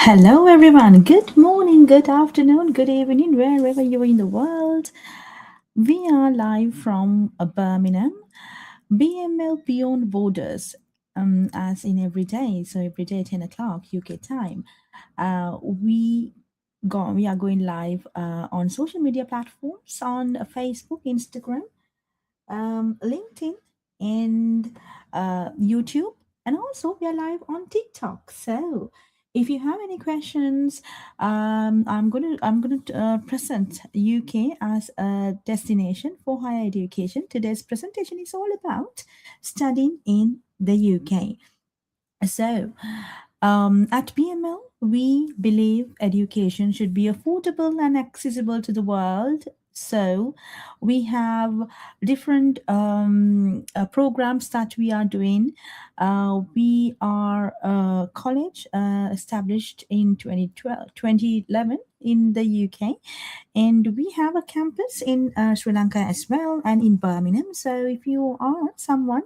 Hello, everyone. Good morning, good afternoon, good evening, wherever you are in the world. We are live from Birmingham, BML Beyond Borders, as in every day. So every day, 10 o'clock UK time. We are going live on social media platforms on Facebook, Instagram, LinkedIn, and YouTube, and also we are live on TikTok. So, if you have any questions, I'm gonna present UK as a destination for higher education. Today's presentation is all about studying in the UK. So, at BML, we believe education should be affordable and accessible to the world. So, we have different programs that we are doing. We are a college established in 2012, 2011 in the UK, and we have a campus in Sri Lanka as well and in Birmingham. So, if you are someone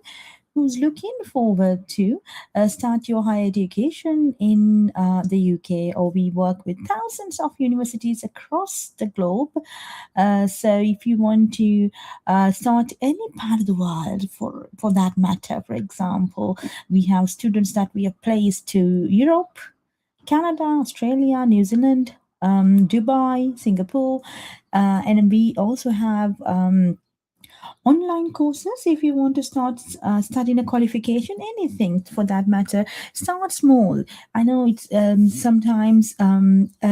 who's looking forward to start your higher education in the UK, or we work with thousands of universities across the globe. So if you want to start any part of the world, for that matter, for example, we have students that we have placed to Europe, Canada, Australia, New Zealand, Dubai, Singapore, and we also have online courses. If you want to start studying a qualification, anything for that matter, start small. I know it's sometimes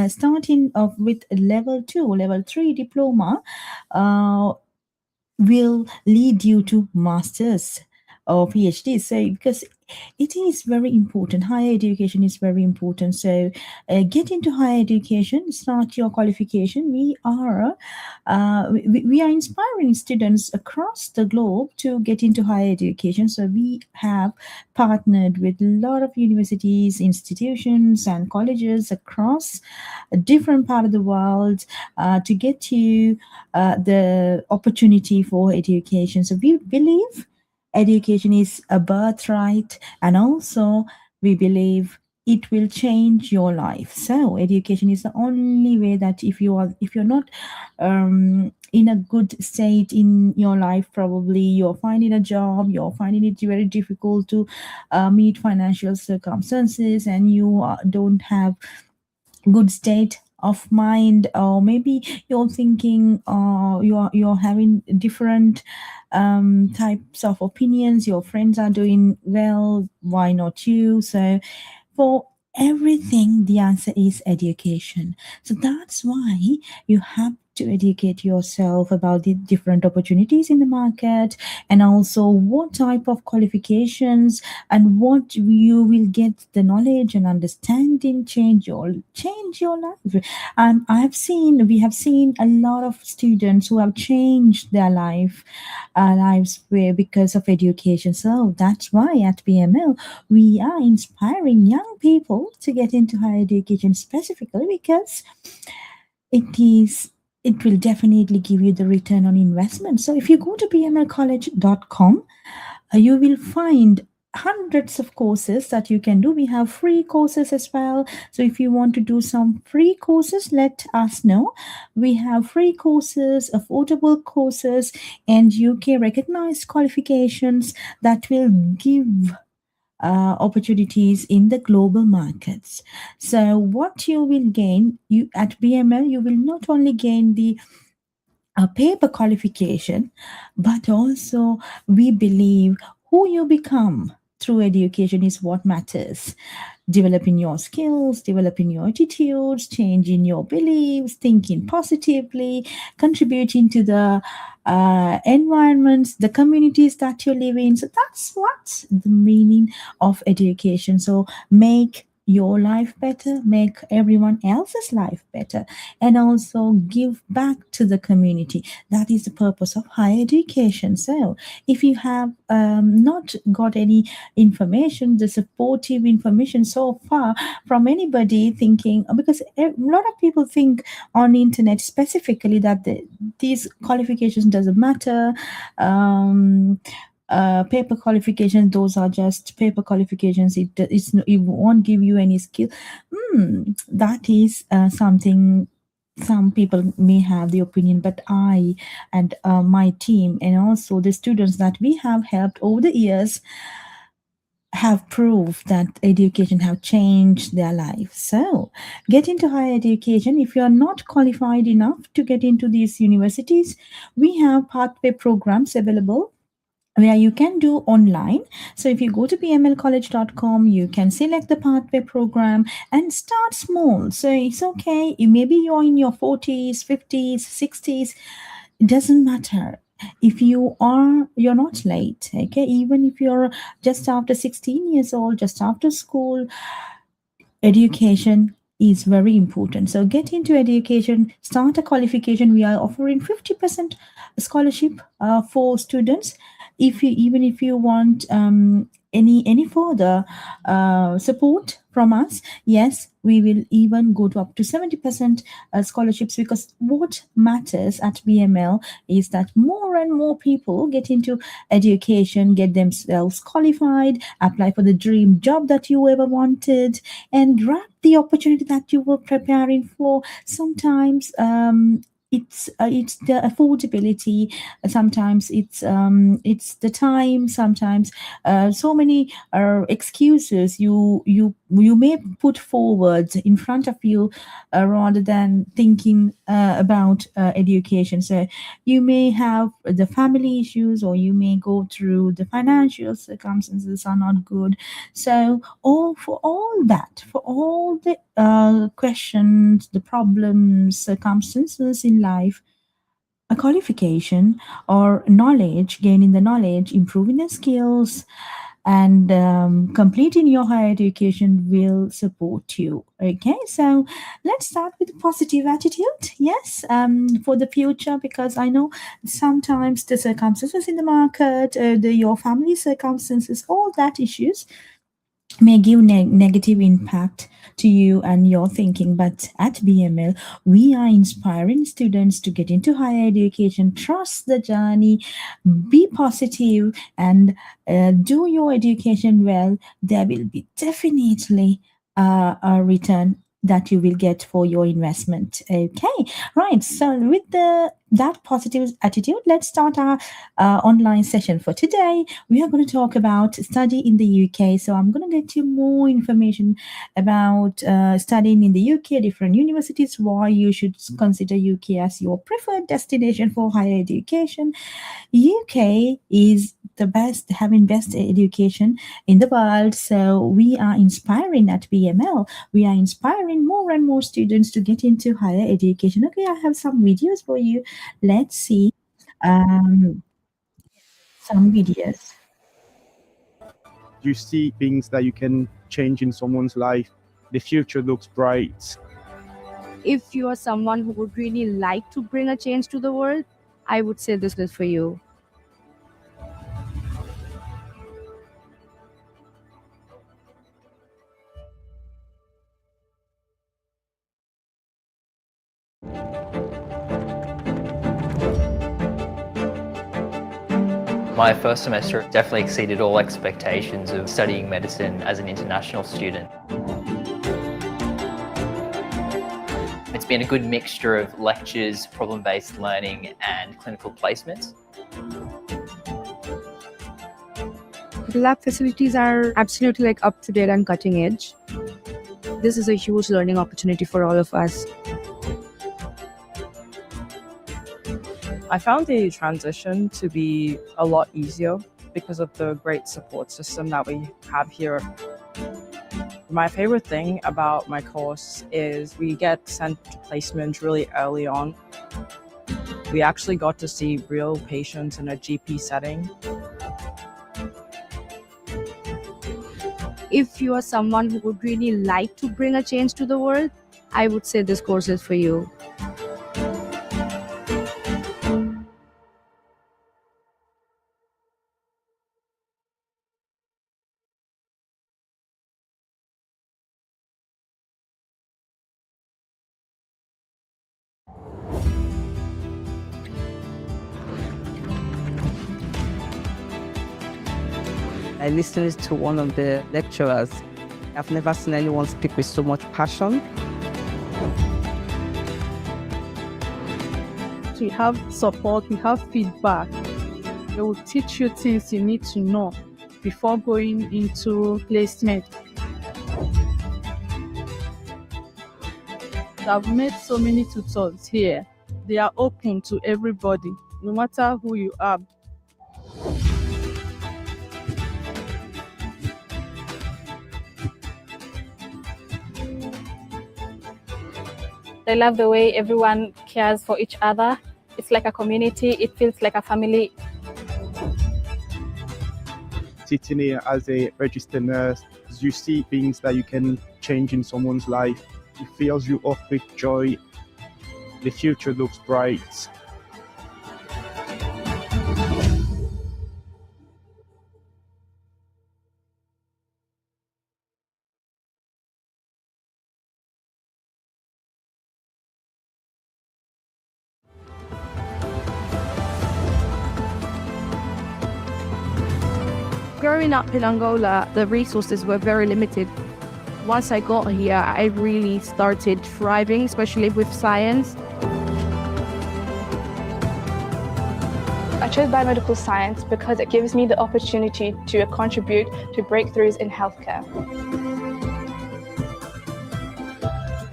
starting off with level 2, level 3 diploma uh, will lead you to masters or PhD. So because it is very important, higher education is very important. So get into higher education, start your qualification. We are inspiring students across the globe to get into higher education. So we have partnered with a lot of universities, institutions, and colleges across a different part of the world to get you the opportunity for education. So we believe education is a birthright, and also we believe it will change your life. So education is the only way that if you're not in a good state in your life, probably you're finding a job, you're finding it very difficult to meet financial circumstances, and you don't have good state of mind, or maybe you're thinking you're having different types of opinions. Your friends are doing well, why not you? So for everything, the answer is education. So that's why you have to educate yourself about the different opportunities in the market, and also what type of qualifications and what you will get the knowledge and understanding change your life. And we have seen a lot of students who have changed their lives because of education. So that's why at BML we are inspiring young people to get into higher education, specifically because it will definitely give you the return on investment. So if you go to bmlcollege.com, you will find hundreds of courses that you can do. We have free courses as well. So if you want to do some free courses, let us know. We have free courses, affordable courses, and UK recognized qualifications that will give opportunities in the global markets. So what you will gain, you at BML, you will not only gain the paper qualification, but also we believe who you become through education is what matters. Developing your skills, developing your attitudes, changing your beliefs, thinking positively, contributing to the environments, the communities that you live in. So that's what the meaning of education. So make your life better, make everyone else's life better, and also give back to the community. That is the purpose of higher education. So if you have not got any information, the supportive information so far from anybody, thinking, because a lot of people think on the internet specifically that these qualifications doesn't matter, paper qualifications, those are just paper qualifications. It won't give you any skill. That is something some people may have the opinion, but I and my team and also the students that we have helped over the years have proved that education have changed their life. So get into higher education. If you are not qualified enough to get into these universities, we have pathway programs available where you can do online. So if you go to bmlcollege.com, you can select the pathway program and start small. So it's okay. Maybe you're in your 40s, 50s, 60s. It doesn't matter. If you're not late. Okay. Even if you're just after 16 years old, just after school, education is very important. So get into education, start a qualification. We are offering 50% scholarship for students. If you even if you want any further support from us, yes, we will even go to up to 70% scholarships, because what matters at BML is that more and more people get into education, get themselves qualified, apply for the dream job that you ever wanted, and grab the opportunity that you were preparing for. Sometimes it's the affordability, sometimes it's the time, sometimes so many excuses you may put forward in front of you, rather than thinking about education. So you may have the family issues, or you may go through the financial circumstances are not good. So for all that, for all the questions, the problems, circumstances in life, a qualification or knowledge, gaining the knowledge, improving the skills, and completing your higher education will support you. Okay, so let's start with a positive attitude. Yes, for the future, because I know sometimes the circumstances in the market, your family circumstances, all that issues may give negative impact to you and your thinking. But at BML, we are inspiring students to get into higher education, trust the journey, be positive, and do your education well. There will be definitely a return that you will get for your investment. Okay, right. So with that positive attitude, let's start our online session for today. We are going to talk about study in the UK. So I'm going to get you more information about studying in the UK, different universities, why you should consider UK as your preferred destination for higher education. UK is the best, having best education in the world. So we are inspiring at BML. We are inspiring more and more students to get into higher education. Okay, I have some videos for you. Let's see um, some videos. You see things that you can change in someone's life. The future looks bright. If you are someone who would really like to bring a change to the world, I would say this is for you. My first semester definitely exceeded all expectations of studying medicine as an international student. It's been a good mixture of lectures, problem-based learning, and clinical placements. The lab facilities are absolutely up to date and cutting edge. This is a huge learning opportunity for all of us. I found the transition to be a lot easier because of the great support system that we have here. My favorite thing about my course is we get sent to placement really early on. We actually got to see real patients in a GP setting. If you are someone who would really like to bring a change to the world, I would say this course is for you. I listened to one of the lecturers. I've never seen anyone speak with so much passion. We have support, we have feedback. They will teach you things you need to know before going into placement. I've met so many tutors here. They are open to everybody, no matter who you are. I love the way everyone cares for each other. It's like a community. It feels like a family. Sitting here as a registered nurse, you see things that you can change in someone's life. It fills you up with joy. The future looks bright. Growing up in Angola, the resources were very limited. Once I got here, I really started thriving, especially with science. I chose biomedical science because it gives me the opportunity to contribute to breakthroughs in healthcare.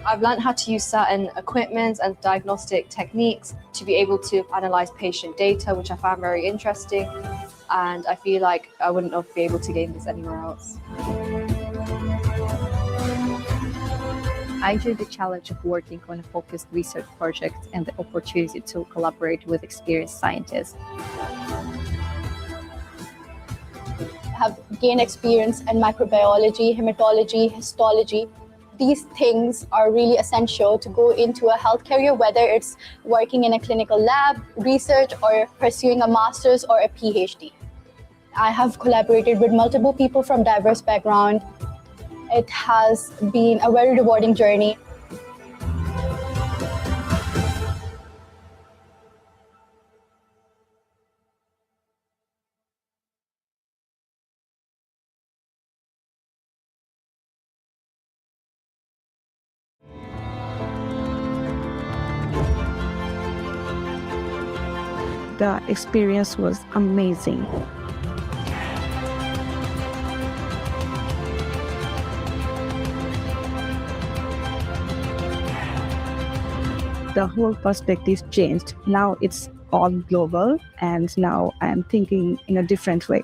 I've learned how to use certain equipment and diagnostic techniques to be able to analyze patient data, which I found very interesting. And I feel like I wouldn't have been able to gain this anywhere else. I enjoyed the challenge of working on a focused research project and the opportunity to collaborate with experienced scientists. Have gained experience in microbiology, hematology, histology. These things are really essential to go into a health career, whether it's working in a clinical lab, research, or pursuing a master's or a PhD. I have collaborated with multiple people from diverse backgrounds. It has been a very rewarding journey. The experience was amazing. The whole perspective changed. Now it's all global, and now I'm thinking in a different way.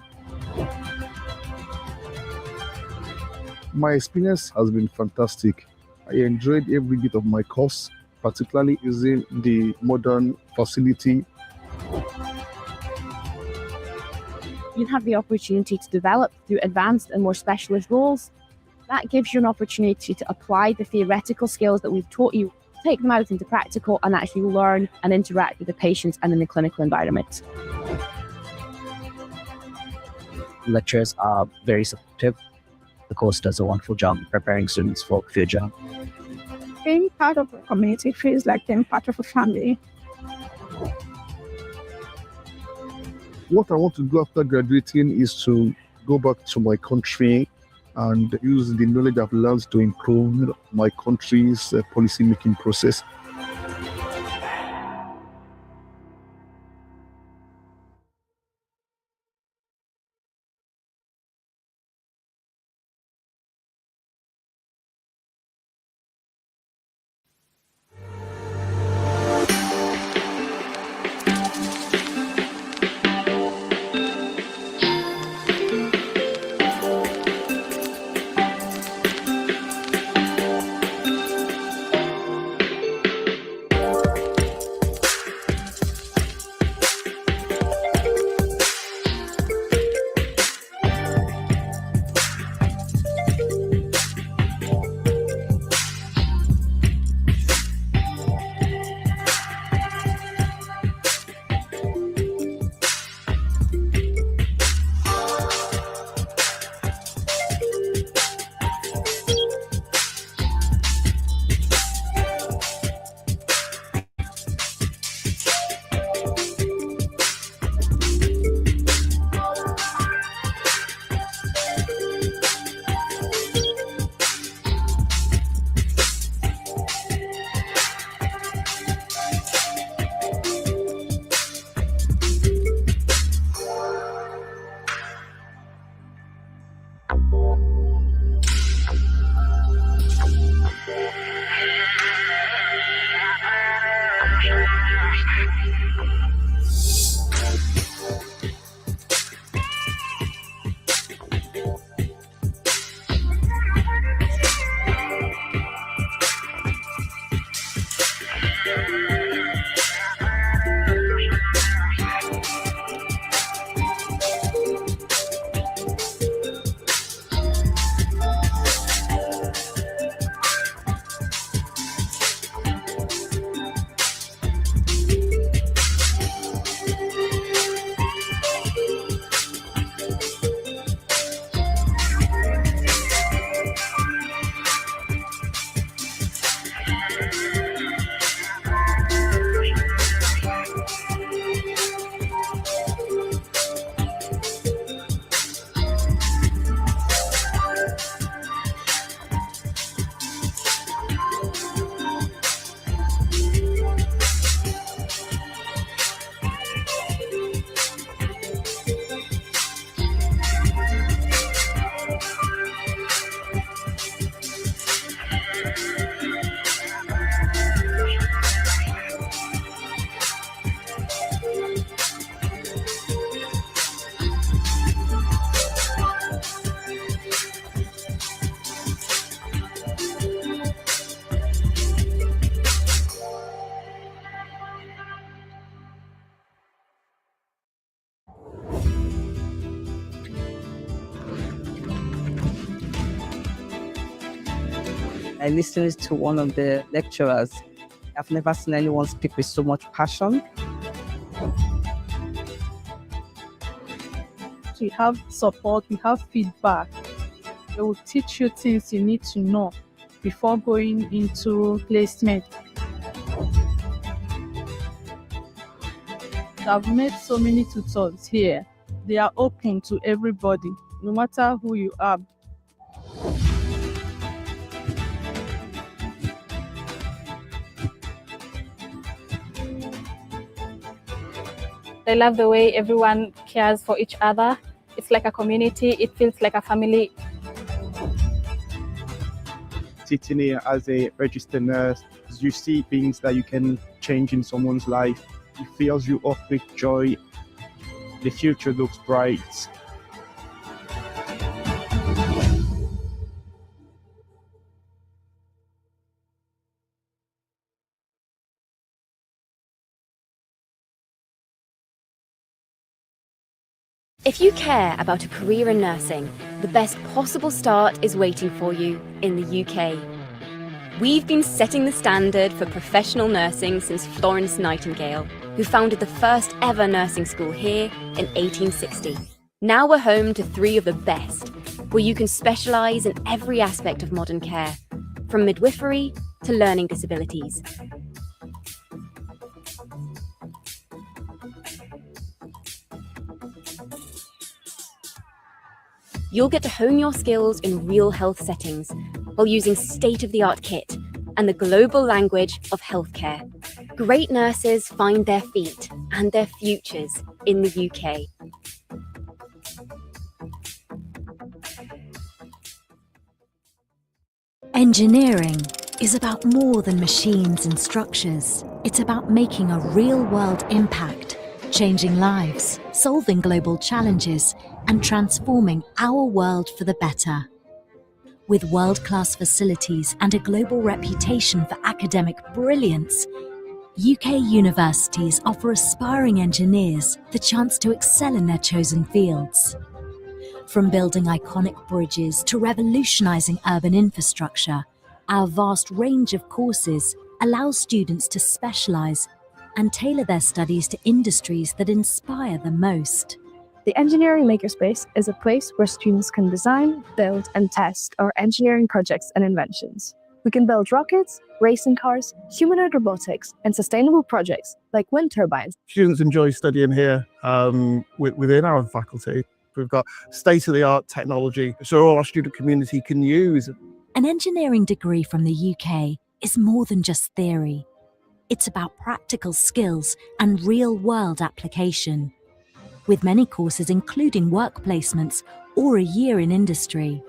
My experience has been fantastic. I enjoyed every bit of my course, particularly using the modern facility. You have the opportunity to develop through advanced and more specialist roles. That gives you an opportunity to apply the theoretical skills that we've taught you, take them out into practical, and actually learn and interact with the patients and in the clinical environment. Lecturers are very supportive. The course does a wonderful job preparing students for the future. Being part of a community feels like being part of a family. What I want to do after graduating is to go back to my country and use the knowledge I've learned to improve my country's policy-making process. I listened to one of the lecturers. I've never seen anyone speak with so much passion. We have support, we have feedback. They will teach you things you need to know before going into placement. I've met so many tutors here. They are open to everybody, no matter who you are. I love the way everyone cares for each other. It's like a community. It feels like a family. Sitting here as a registered nurse, you see things that you can change in someone's life. It fills you up with joy. The future looks bright. If you care about a career in nursing, the best possible start is waiting for you in the UK. We've been setting the standard for professional nursing since Florence Nightingale, who founded the first ever nursing school here in 1860. Now we're home to 3 of the best, where you can specialise in every aspect of modern care, from midwifery to learning disabilities. You'll get to hone your skills in real health settings while using state-of-the-art kit and the global language of healthcare. Great nurses find their feet and their futures in the UK. Engineering is about more than machines and structures. It's about making a real-world impact, changing lives, solving global challenges, and transforming our world for the better. With world-class facilities and a global reputation for academic brilliance, UK universities offer aspiring engineers the chance to excel in their chosen fields. From building iconic bridges to revolutionising urban infrastructure, our vast range of courses allows students to specialise and tailor their studies to industries that inspire them most. The Engineering Makerspace is a place where students can design, build, and test our engineering projects and inventions. We can build rockets, racing cars, humanoid robotics, and sustainable projects like wind turbines. Students enjoy studying here within our faculty. We've got state-of-the-art technology, so all our student community can use. An engineering degree from the UK is more than just theory. It's about practical skills and real-world application, with many courses including work placements or a year in industry.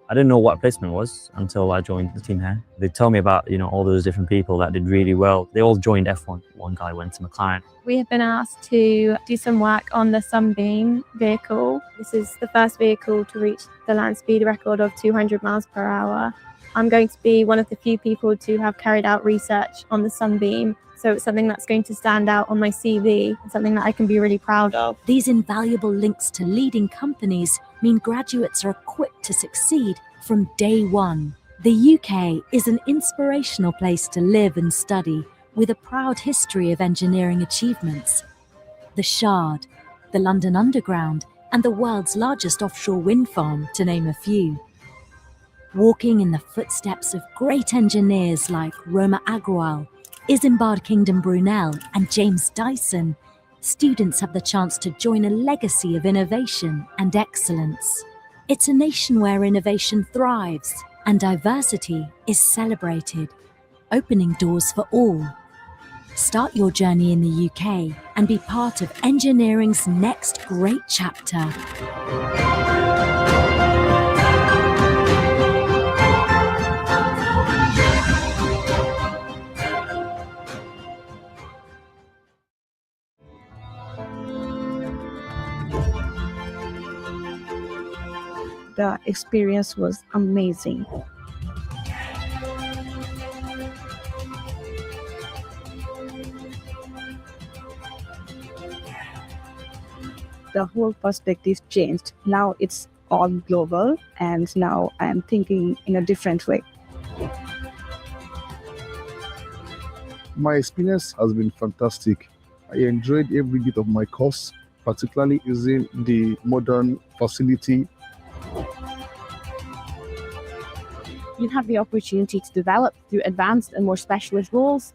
I didn't know what placement was until I joined the team here. They told me about, all those different people that did really well. They all joined F1. One guy went to McLaren. We have been asked to do some work on the Sunbeam vehicle. This is the first vehicle to reach the land speed record of 200 miles per hour. I'm going to be one of the few people to have carried out research on the Sunbeam. So it's something that's going to stand out on my CV, something that I can be really proud of. These invaluable links to leading companies mean graduates are equipped to succeed from day one. The UK is an inspirational place to live and study, with a proud history of engineering achievements. The Shard, the London Underground, and the world's largest offshore wind farm, to name a few. Walking in the footsteps of great engineers like Roma Agrawal, Isambard Kingdom Brunel, and James Dyson, students have the chance to join a legacy of innovation and excellence. It's a nation where innovation thrives and diversity is celebrated, opening doors for all. Start your journey in the UK and be part of engineering's next great chapter. The experience was amazing. The whole perspective changed. Now it's all global, and now I am thinking in a different way. My experience has been fantastic. I enjoyed every bit of my course, particularly using the modern facility. You have the opportunity to develop through advanced and more specialist roles.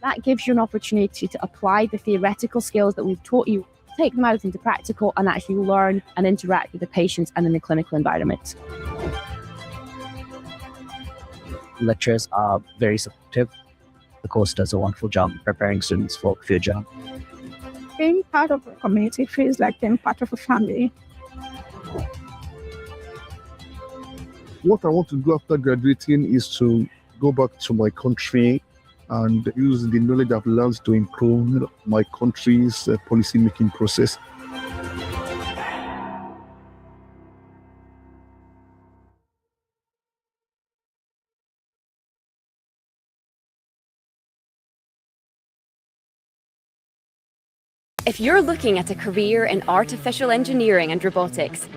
That gives you an opportunity to apply the theoretical skills that we've taught you, take them out into practical, and actually learn and interact with the patients and in the clinical environment. Lecturers are very supportive. The course does a wonderful job preparing students for future. Being part of a community feels like being part of a family. What I want to do after graduating is to go back to my country and use the knowledge I've learned to improve my country's policy-making process. If you're looking at a career in artificial engineering and robotics,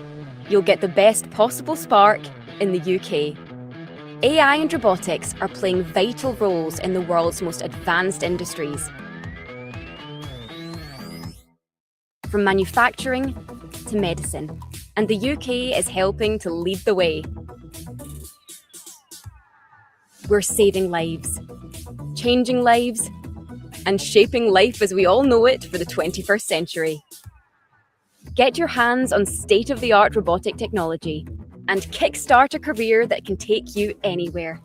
you'll get the best possible spark in the UK. AI and robotics are playing vital roles in the world's most advanced industries. From manufacturing to medicine, and the UK is helping to lead the way. We're saving lives, changing lives, and shaping life as we all know it for the 21st century. Get your hands on state-of-the-art robotic technology and kickstart a career that can take you anywhere.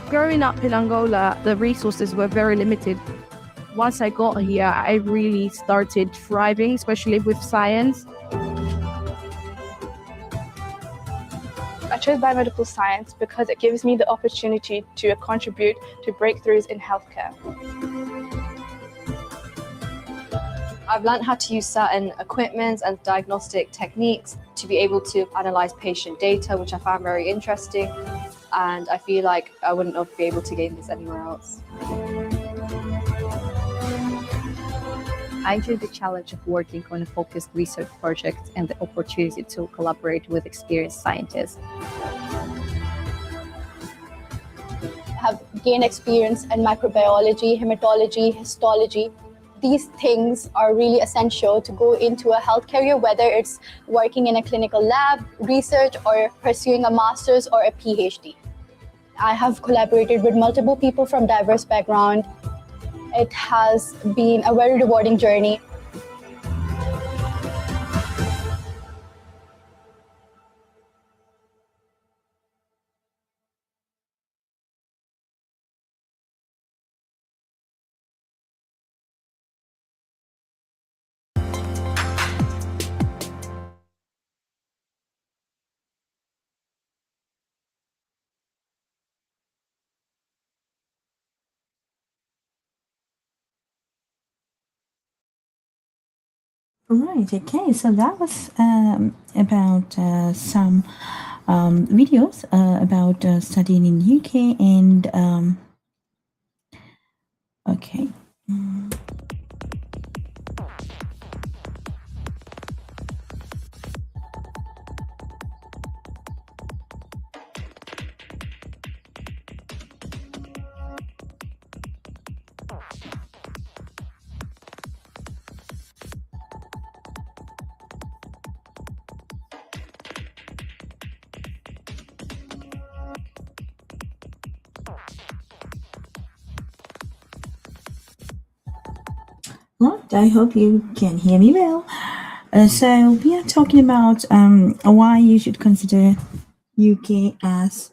Growing up in Angola, the resources were very limited. Once I got here, I really started thriving, especially with science. I chose biomedical science because it gives me the opportunity to contribute to breakthroughs in healthcare. I've learned how to use certain equipment and diagnostic techniques to be able to analyze patient data, which I found very interesting. And I feel like I wouldn't have been able to gain this anywhere else. I enjoyed the challenge of working on a focused research project and the opportunity to collaborate with experienced scientists. Have gained experience in microbiology, hematology, histology. These things are really essential to go into a health career, whether it's working in a clinical lab, research, or pursuing a master's or a PhD. I have collaborated with multiple people from diverse backgrounds. It has been a very rewarding journey. Right, okay, so that was about some videos about studying in UK and okay. Right, I hope you can hear me well. So we are talking about why you should consider UK as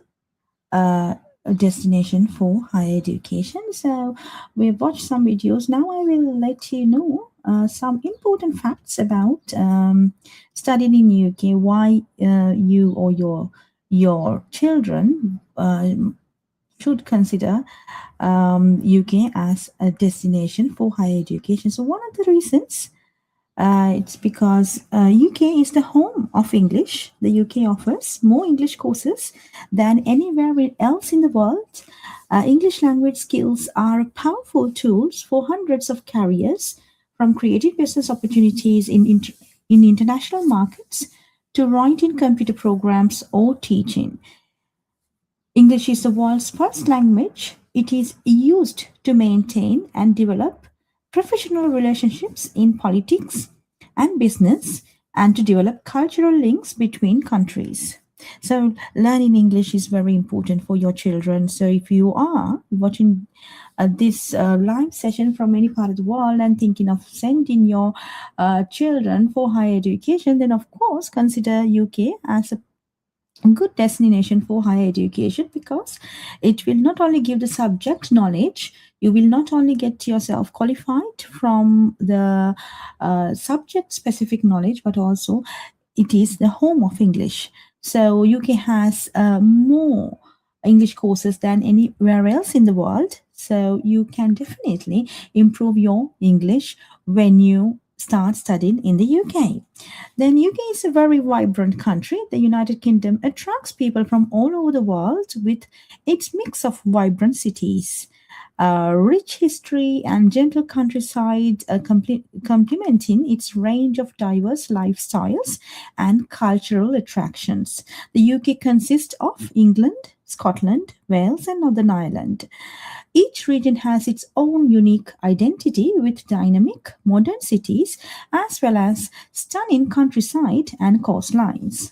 a destination for higher education. So we've watched some videos. Now I will let you know some important facts about studying in UK, why you or your children should consider UK as a destination for higher education. So one of the reasons it's because UK is the home of English. The UK offers more English courses than anywhere else in the world. English language skills are powerful tools for hundreds of careers, from creative business opportunities in international markets to writing computer programs or teaching. English is the world's first language. It is used to maintain and develop professional relationships in politics and business and to develop cultural links between countries. So, learning English is very important for your children. So, if you are watching this live session from any part of the world and thinking of sending your children for higher education, then of course consider UK as a good destination for higher education, because it will not only give the subject knowledge, you will not only get yourself qualified from the subject specific knowledge, but also it is the home of English. So UK has more English courses than anywhere else in the world. So you can definitely improve your English when you start studying in the UK. Then UK is a very vibrant country. The United Kingdom attracts people from all over the world with its mix of vibrant cities, rich history and gentle countryside, complementing its range of diverse lifestyles and cultural attractions. The UK consists of England, Scotland, Wales, and Northern Ireland. Each region has its own unique identity with dynamic modern cities as well as stunning countryside and coastlines.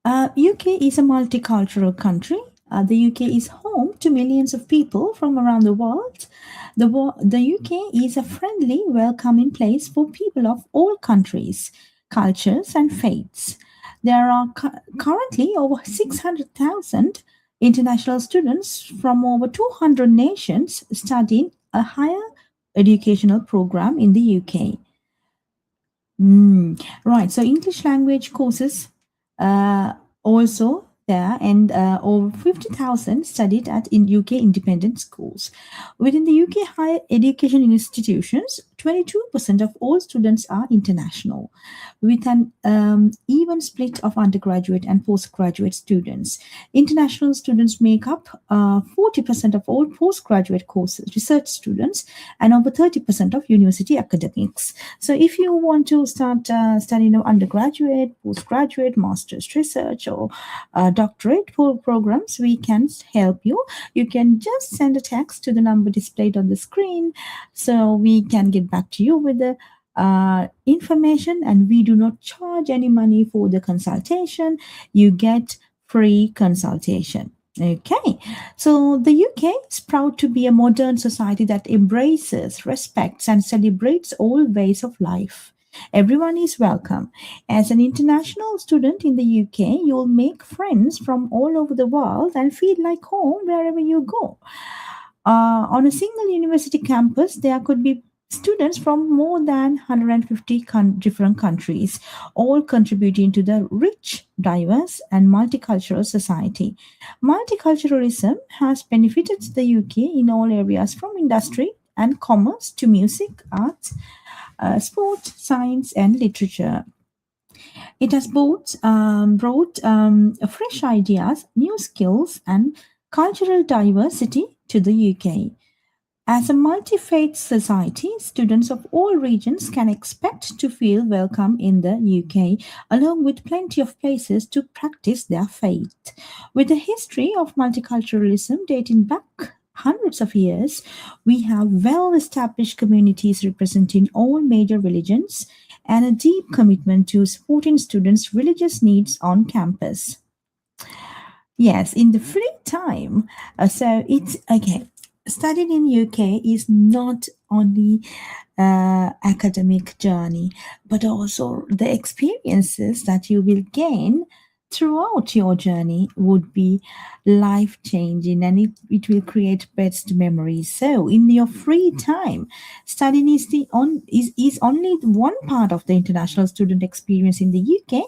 UK is a multicultural country. The UK is home to millions of people from around the world. The UK is a friendly, welcoming place for people of all countries, cultures, and faiths. There are currently over 600,000 international students from over 200 nations studying a higher educational program in the UK. Right, so English language courses also there, and over 50,000 studied at in UK independent schools. Within the UK higher education institutions, 22% of all students are international, with an even split of undergraduate and postgraduate students. International students make up 40% of all postgraduate courses, research students, and over 30% of university academics. So if you want to start studying undergraduate, postgraduate, master's research, or doctorate programs, we can help you. You can just send a text to the number displayed on the screen, so we can get back to you with the information, and we do not charge any money for the consultation. You get free consultation. Okay, so the UK is proud to be a modern society that embraces, respects, and celebrates all ways of life. Everyone is welcome. As an international student in the UK, you'll make friends from all over the world and feel like home wherever you go. On a single university campus, there could be students from more than 150 different countries, all contributing to the rich, diverse, and multicultural society. Multiculturalism has benefited the UK in all areas, from industry and commerce to music, arts, sport, science, and literature. It has brought fresh ideas, new skills, and cultural diversity to the UK. As a multi-faith society, students of all regions can expect to feel welcome in the UK, along with plenty of places to practice their faith. With a history of multiculturalism dating back hundreds of years, we have well-established communities representing all major religions and a deep commitment to supporting students' religious needs on campus. Yes, in the free time. So it's okay. Studying in UK is not only academic journey, but also the experiences that you will gain throughout your journey would be life-changing, and it will create best memories. So in your free time, studying is only one part of the international student experience in the UK.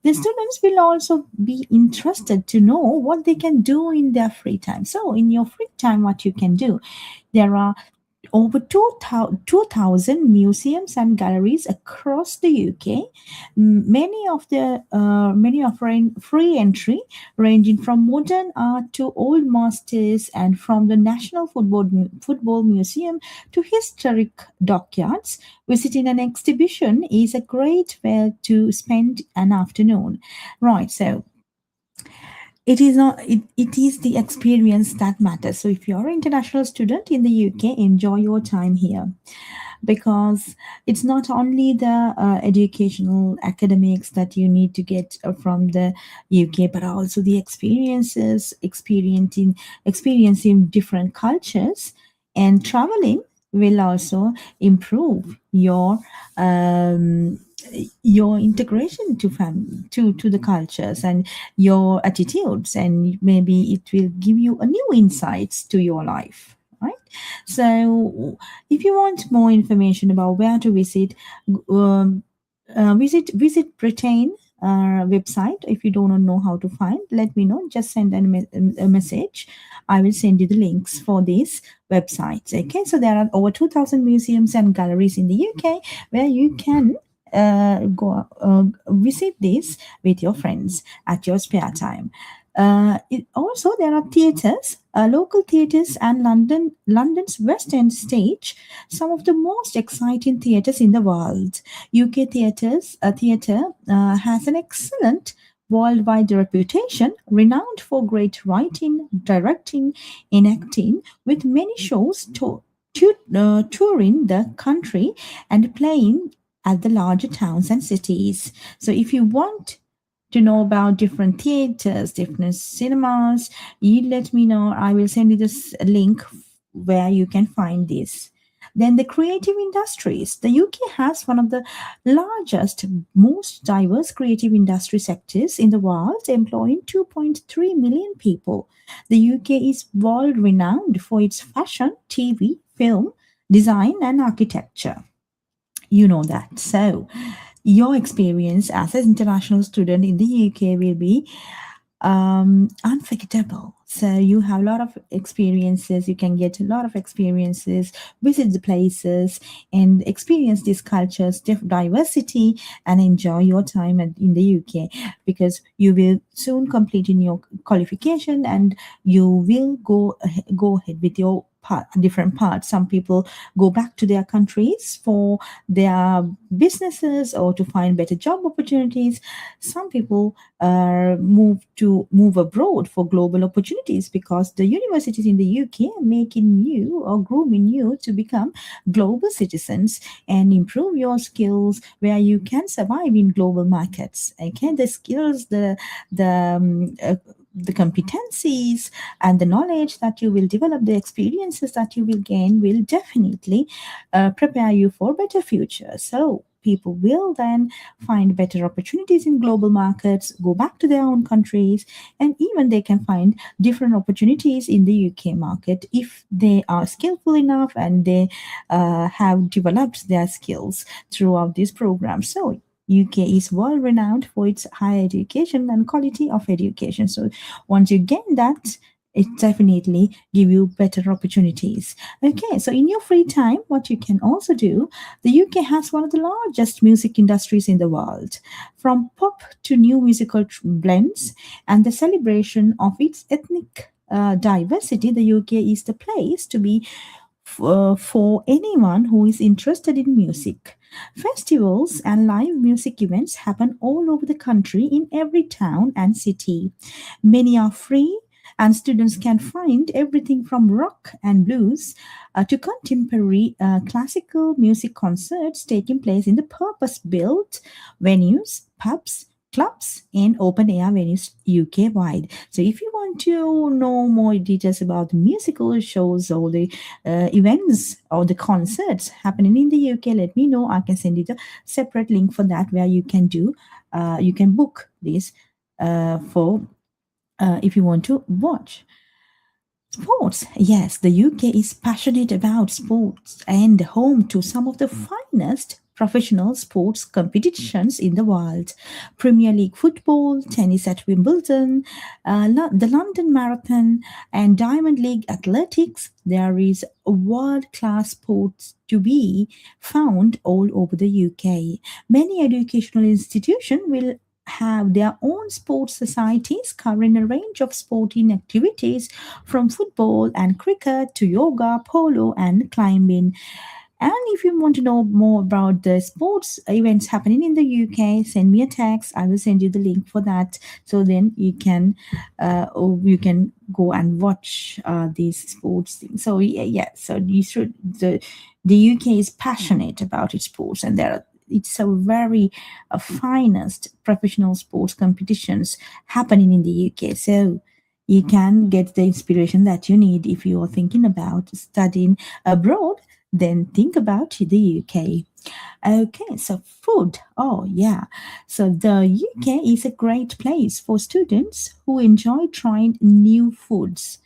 The students will also be interested to know what they can do in their free time. So in your free time, what you can do, there are over 2,000 museums and galleries across the UK. Many offering free entry, ranging from modern art to old masters, and from the National Football Museum to historic dockyards. Visiting an exhibition is a great way to spend an afternoon. Right, so it is the experience that matters. So if you're an international student in the UK, enjoy your time here, because it's not only the educational academics that you need to get from the UK, but also the experiencing different cultures, and traveling will also improve your integration to the cultures and your attitudes, and maybe it will give you a new insights to your life, right? So if you want more information about where to visit, visit Britain website. If you don't know how to find, let me know, just send a message. I will send you the links for these websites. Okay, so there are over 2,000 museums and galleries in the UK where you can go visit this with your friends at your spare time. Also, there are theatres, local theatres, and London's West End stage, some of the most exciting theatres in the world. UK theatre has an excellent worldwide reputation, renowned for great writing, directing, and acting, with many shows touring the country and playing at the larger towns and cities. So if you want to know about different theaters, different cinemas, you let me know. I will send you this link where you can find this. Then the creative industries. The UK has one of the largest, most diverse creative industry sectors in the world, employing 2.3 million people. The UK is world renowned for its fashion, TV, film, design, and architecture. You know that. So your experience as an international student in the UK will be unforgettable. So you have a lot of experiences, you can get a lot of experiences, visit the places and experience these cultures, diversity, and enjoy your time in the UK, because you will soon complete in your qualification and you will go ahead with your different parts. Some people go back to their countries for their businesses or to find better job opportunities. Some people move abroad for global opportunities, because the universities in the UK are making you or grooming you to become global citizens and improve your skills where you can survive in global markets. Okay, the skills, the competencies and the knowledge that you will develop, the experiences that you will gain, will definitely prepare you for better future. So people will then find better opportunities in global markets, go back to their own countries, and even they can find different opportunities in the UK market if they are skillful enough and they have developed their skills throughout this program. So UK is world renowned for its higher education and quality of education. So once you gain that, it definitely give you better opportunities. Okay, so in your free time, what you can also do, the UK has one of the largest music industries in the world. From pop to new musical blends and the celebration of its ethnic diversity, the UK is the place to be for anyone who is interested in music. Festivals and live music events happen all over the country in every town and city. Many are free, and students can find everything from rock and blues to contemporary classical music concerts taking place in the purpose-built venues, pubs, clubs, and open-air venues UK-wide. So if you want to know more details about the musical shows or the events or the concerts happening in the UK, let me know. I can send you the separate link for that, where you can book this for if you want to watch. Sports. Yes, the UK is passionate about sports and home to some of the finest professional sports competitions in the world. Premier League football, tennis at Wimbledon, the London Marathon, and Diamond League athletics. There is world-class sports to be found all over the UK. Many educational institutions will have their own sports societies covering a range of sporting activities from football and cricket to yoga, polo, and climbing. And if you want to know more about the sports events happening in the UK, send me a text. I will send you the link for that. So then you can go and watch these sports things. So yeah. So you should the UK is passionate about its sports, and it's a very finest professional sports competitions happening in the UK. So you can get the inspiration that you need if you are thinking about studying abroad. Then think about the UK. Okay, so food. Oh, yeah. So the UK is a great place for students who enjoy trying new foods.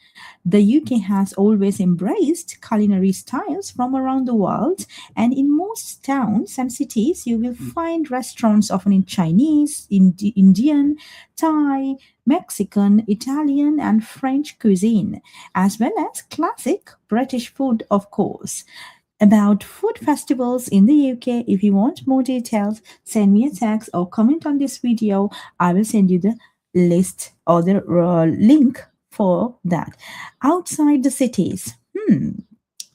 The UK has always embraced culinary styles from around the world, and in most towns and cities, you will find restaurants often in Chinese, Indian, Thai, Mexican, Italian, and French cuisine, as well as classic British food, of course. About food festivals in the UK, if you want more details, send me a text or comment on this video. I will send you the list or the link for that. Outside the cities,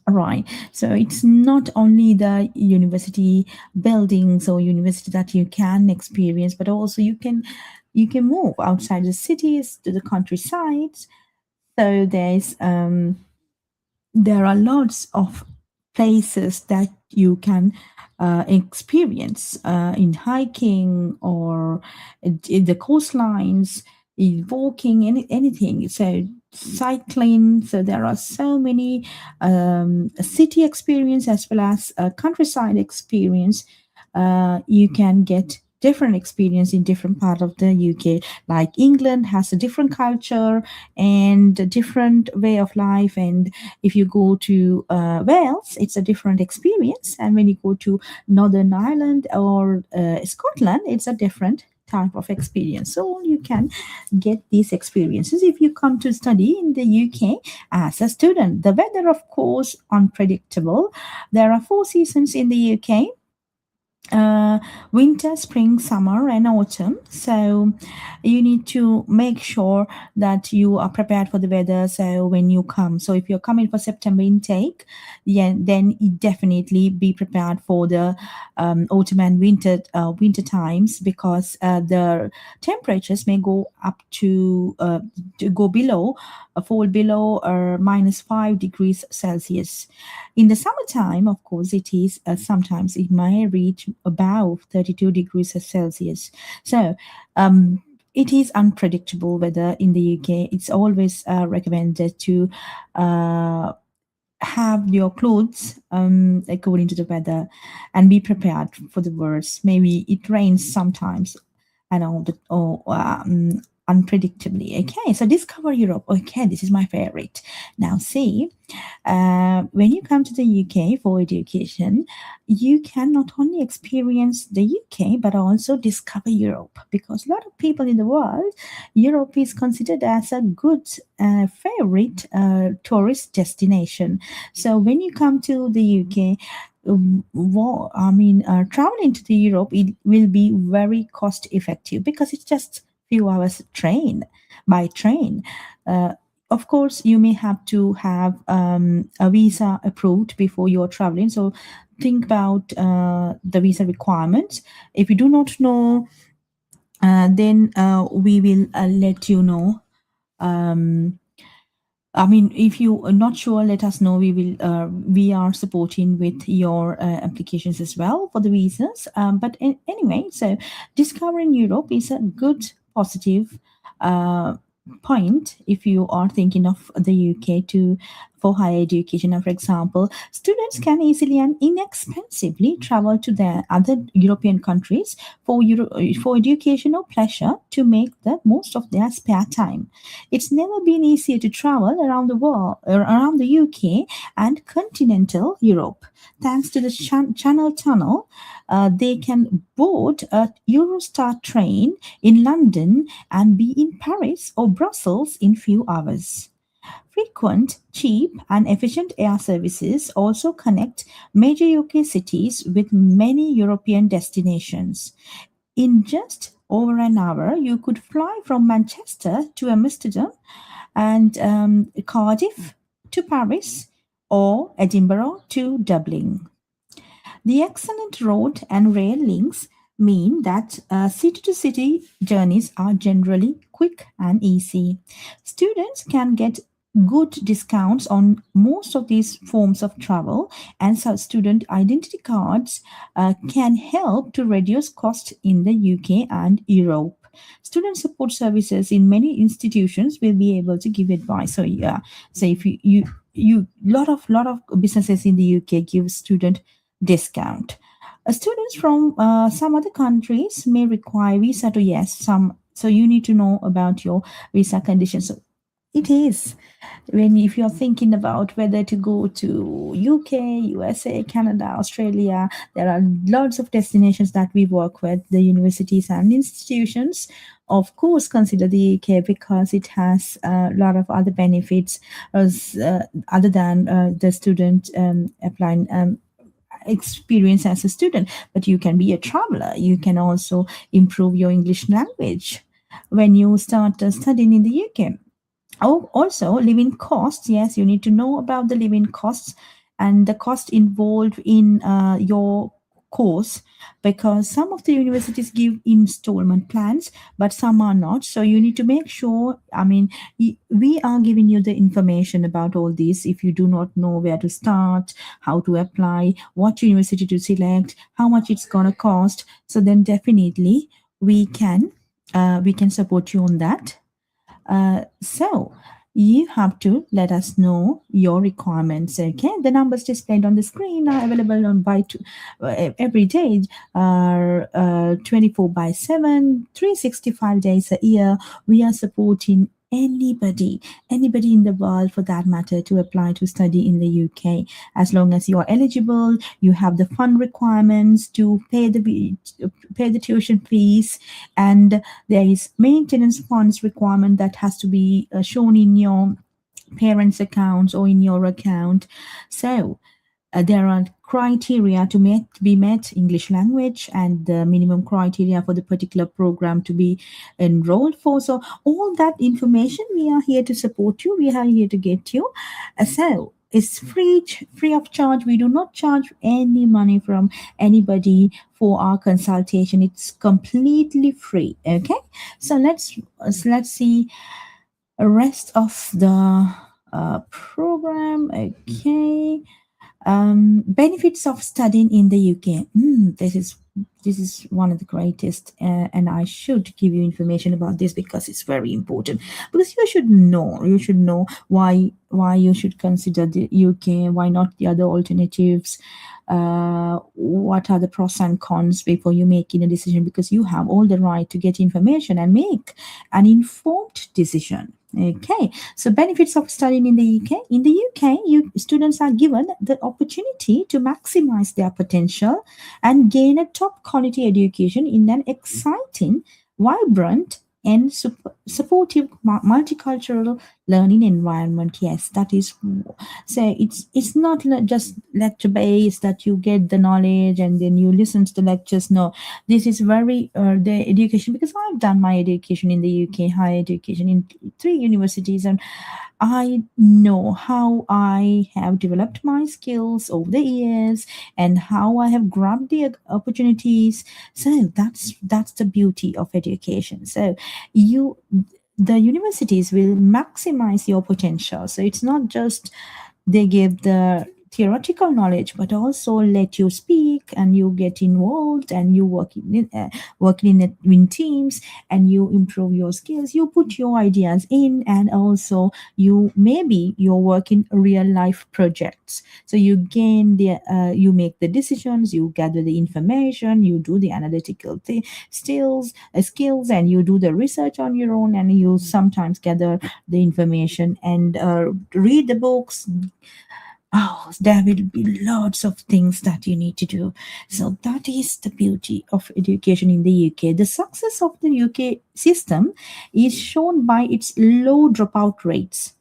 right. So it's not only the university buildings or university that you can experience, but also you can move outside the cities to the countrysides. So there are lots of places that you can experience in hiking or in the coastlines, in walking, anything. So cycling. So there are so many city experience as well as countryside experience. You can get different experience in different part of the UK. Like England has a different culture and a different way of life, and if you go to Wales, it's a different experience, and when you go to Northern Ireland or Scotland, it's a different type of experience. So you can get these experiences if you come to study in the UK as a student. The weather, of course, unpredictable. There are 4 seasons in the UK: winter, spring, summer, and autumn. So you need to make sure that you are prepared for the weather. So when you come, so if you're coming for September intake, then you definitely be prepared for the autumn and winter times, because the temperatures may go up to go below, fall below or -5 degrees Celsius. In the summertime, of course, it is sometimes it may reach above 32 degrees Celsius. So it is unpredictable weather in the UK. It's always recommended to have your clothes according to the weather and be prepared for the worst. Maybe it rains sometimes and unpredictably. Okay, so discover Europe. Okay, this is my favorite. Now see, when you come to the UK for education, you can not only experience the UK but also discover Europe, because a lot of people in the world, Europe is considered as a good favorite tourist destination. So when you come to the UK, traveling to the Europe, it will be very cost effective because it's just few hours by train. Of course, you may have to have a visa approved before you're traveling. So think about the visa requirements. If you do not know, then we will let you know. If you are not sure, let us know. We are supporting with your applications as well for the visas. But anyway, so discovering Europe is a good positive point if you are thinking of the UK for higher education. Now, for example, students can easily and inexpensively travel to the other European countries for education or pleasure to make the most of their spare time. It's never been easier to travel around the world, around the UK and continental Europe. Thanks to the Channel Tunnel, they can board a Eurostar train in London and be in Paris or Brussels in few hours. Frequent, cheap, and efficient air services also connect major UK cities with many European destinations. In just over an hour, you could fly from Manchester to Amsterdam and Cardiff to Paris or Edinburgh to Dublin. The excellent road and rail links mean that city-to-city journeys are generally quick and easy. Students can get good discounts on most of these forms of travel, and so student identity cards can help to reduce cost in the UK and Europe. Student support services in many institutions will be able to give advice. So yeah, so if you lot of businesses in the UK give student discount. Students from some other countries may require visa to so you need to know about your visa conditions. So it is if you're thinking about whether to go to UK, USA, Canada, Australia, there are lots of destinations that we work with, the universities and institutions. Of course, consider the UK because it has a lot of other benefits other than the student applying experience as a student. But you can be a traveler. You can also improve your English language when you start studying in the UK. Oh, also, living costs. Yes, you need to know about the living costs and the cost involved in your course, because some of the universities give installment plans, but some are not. So you need to make sure, we are giving you the information about all this. If you do not know where to start, how to apply, what university to select, how much it's going to cost, so then definitely we can support you on that. So you have to let us know your requirements. Okay, the numbers displayed on the screen are available on every day, 24/7, 365 days a year. We are supporting anybody in the world for that matter to apply to study in the UK, as long as you are eligible, you have the fund requirements to pay the tuition fees, and there is maintenance funds requirement that has to be shown in your parents' accounts or in your account. So there are criteria to be met, English language, and the minimum criteria for the particular program to be enrolled for. So all that information, we are here to support you. We are here to get you. So it's free of charge. We do not charge any money from anybody for our consultation. It's completely free. Okay. So let's see the rest of the program. Okay. Benefits of studying in the UK. This is one of the greatest, and I should give you information about this because it's very important. Because you should know why you should consider the UK, why not the other alternatives. What are the pros and cons before you making a decision? Because you have all the right to get information and make an informed decision. Okay, so benefits of studying in the UK. In the UK, students are given the opportunity to maximize their potential and gain a top quality education in an exciting, vibrant, and supportive multicultural learning environment. Yes, that is. So it's not just lecture based that you get the knowledge and then you listen to the lectures. No, this is very the education, because I've done my education in the UK, higher education in 3 universities, and I know how I have developed my skills over the years and how I have grabbed the opportunities. So that's the beauty of education. So the universities will maximize your potential. So it's not just they give the theoretical knowledge, but also let you speak and you get involved and you in teams and you improve your skills. You put your ideas in, and also you work in real life projects. So you gain you make the decisions, you gather the information, you do the analytical skills, and you do the research on your own, and you sometimes gather the information and read the books. Oh, there will be lots of things that you need to do. So that is the beauty of education in the UK. The success of the UK system is shown by its low dropout rates.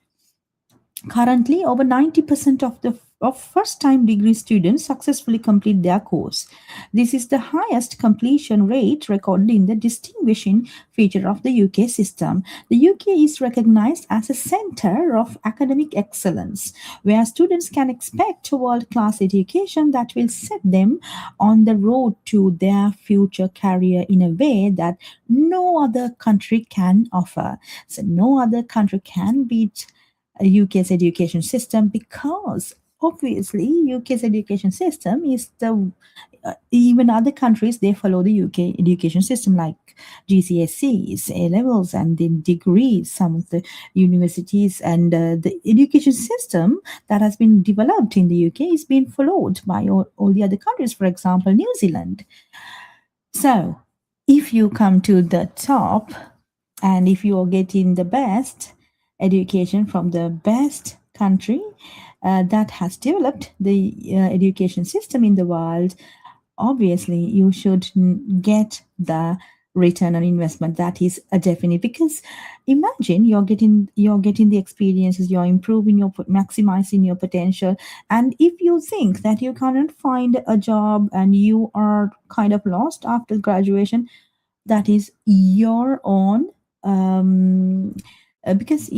Currently, over 90% of first-time degree students successfully complete their course. This is the highest completion rate recorded in the distinguishing feature of the UK system. The UK is recognized as a center of academic excellence, where students can expect a world-class education that will set them on the road to their future career in a way that no other country can offer. So no other country can beat UK's education system, because obviously UK's education system is the even other countries, they follow the UK education system, like GCSEs, A levels, and then degrees. Some of the universities and the education system that has been developed in the UK is being followed by all the other countries, for example New Zealand. So if you come to the top and if you are getting the best education from the best country that has developed the education system in the world, obviously you should get the return on investment. That is a definite, because imagine you're getting the experiences, you're improving, you're maximizing your potential, and if you think that you cannot find a job and you are kind of lost after graduation, that is your own because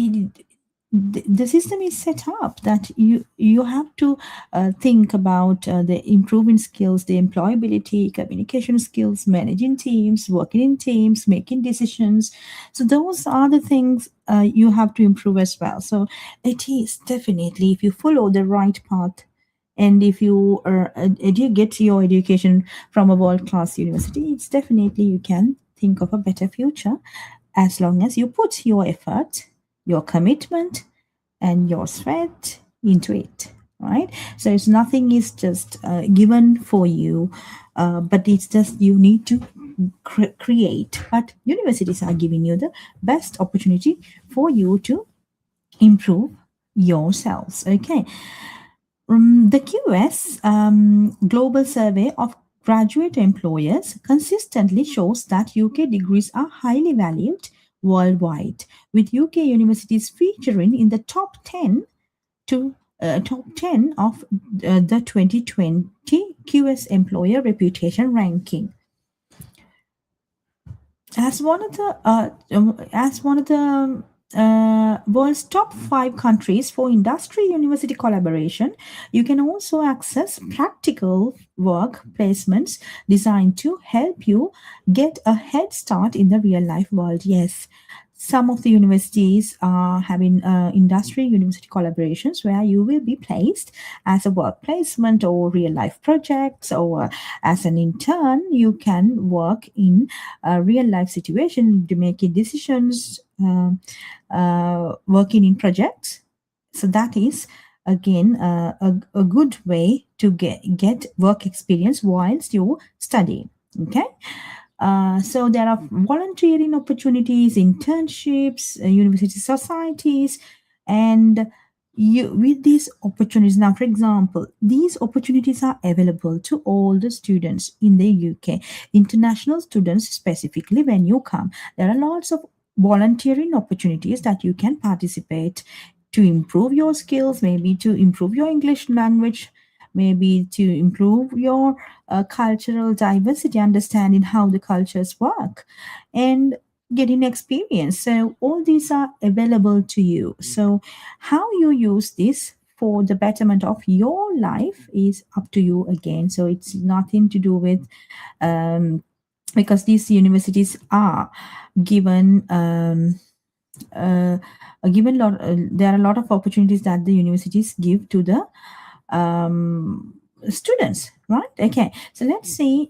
the system is set up that you have to think about the improving skills, the employability, communication skills, managing teams, working in teams, making decisions. So those are the things you have to improve as well. So it is definitely, if you follow the right path, and if you get your education from a world-class university, it's definitely you can think of a better future, as long as you put your effort, your commitment, and your sweat into it, right? So it's nothing is just given for you, but it's just you need to create. But universities are giving you the best opportunity for you to improve yourselves. Okay. The QS Global Survey of Graduate Employers consistently shows that UK degrees are highly valued worldwide, with UK universities featuring in the top 10 of the 2020 QS Employer Reputation Ranking. As one of the world's top 5 countries for industry university collaboration, you can also access practical work placements designed to help you get a head start in the real life world. Yes, some of the universities are having industry university collaborations where you will be placed as a work placement or real life projects, or as an intern. You can work in a real life situation to make decisions, working in projects. So that is again a good way to get work experience whilst you study. Okay. So there are volunteering opportunities, internships, university societies, and with these opportunities. Now, for example, these opportunities are available to all the students in the UK, international students specifically. When you come, there are lots of volunteering opportunities that you can participate to improve your skills, maybe to improve your English language, maybe to improve your cultural diversity, understanding how the cultures work, and getting experience. So all these are available to you. So how you use this for the betterment of your life is up to you again. So it's nothing to do with because these universities are given there are a lot of opportunities that the universities give to the students, right? Okay, so let's see.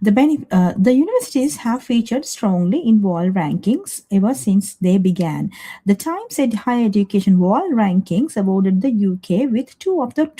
The universities have featured strongly in world rankings ever since they began. The Times said higher education world rankings awarded the UK with two of the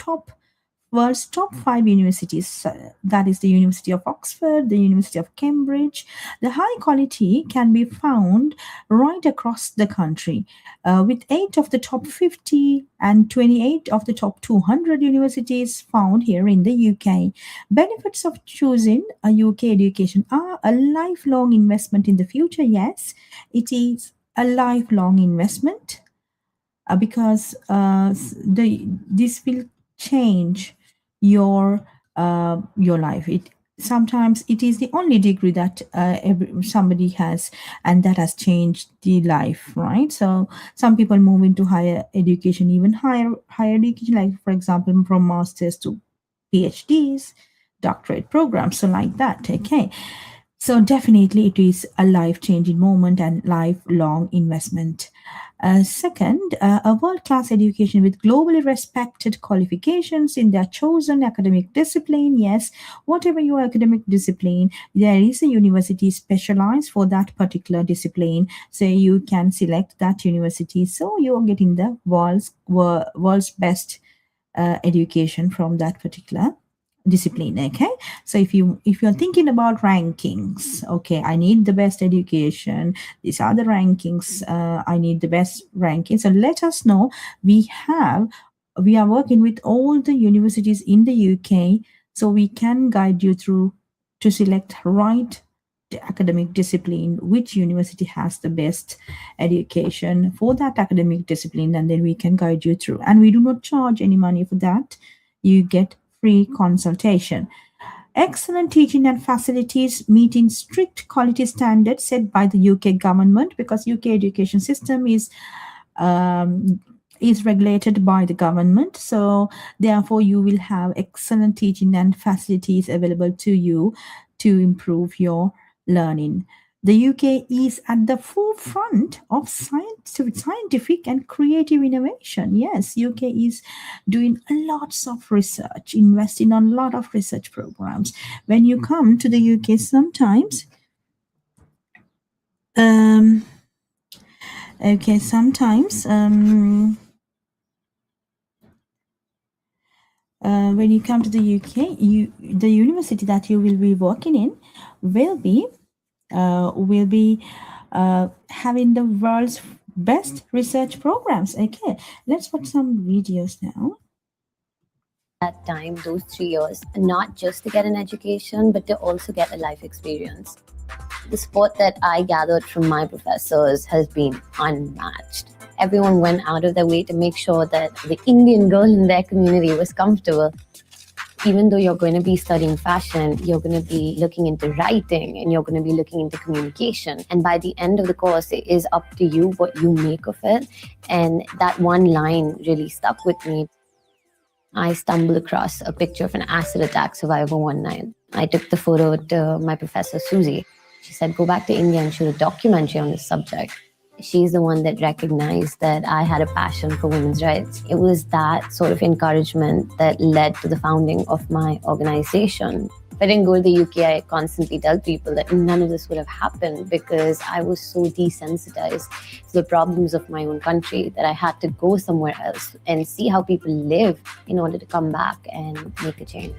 world's top 5 universities, that is the University of Oxford, the University of Cambridge. The high quality can be found right across the country, with 8 of the top 50 and 28 of the top 200 universities found here in the UK. Benefits of choosing a UK education are a lifelong investment in the future. Yes, it is a lifelong investment because this will change your life. Sometimes it is the only degree that somebody has, and that has changed the life, right? So some people move into higher education, even higher education, like for example from masters to PhDs, doctorate programs, so like that. Okay, so definitely it is a life-changing moment and lifelong investment. Second, a world-class education with globally respected qualifications in their chosen academic discipline. Yes, whatever your academic discipline, there is a university specialized for that particular discipline. So you can select that university. So you're getting the world's best education from that particular discipline. Okay, so if you're thinking about rankings, okay, I need the best education, these are the rankings, I need the best rankings, so let us know. We are working with all the universities in the UK, so we can guide you through to select right academic discipline, which university has the best education for that academic discipline, and then we can guide you through, and we do not charge any money for that. You get free consultation. Excellent teaching and facilities meeting strict quality standards set by the UK government, because UK education system is regulated by the government. So therefore you will have excellent teaching and facilities available to you to improve your learning. The UK is at the forefront of scientific and creative innovation. Yes, UK is doing lots of research, investing on a lot of research programs. When you come to the UK, sometimes, when you come to the UK, the university that you will be working in will be having the world's best research programs. Okay, let's watch some videos now. That time, those 3 years, not just to get an education, but to also get a life experience. The support that I gathered from my professors has been unmatched. Everyone went out of their way to make sure that the Indian girl in their community was comfortable. Even though you're going to be studying fashion, you're going to be looking into writing and you're going to be looking into communication. And by the end of the course, it is up to you what you make of it. And that one line really stuck with me. I stumbled across a picture of an acid attack survivor one night. I took the photo to my professor, Susie. She said, go back to India and shoot a documentary on this subject. She's the one that recognized that I had a passion for women's rights. It was that sort of encouragement that led to the founding of my organization. If I didn't go to the UK, I constantly tell people that none of this would have happened because I was so desensitized to the problems of my own country that I had to go somewhere else and see how people live in order to come back and make a change.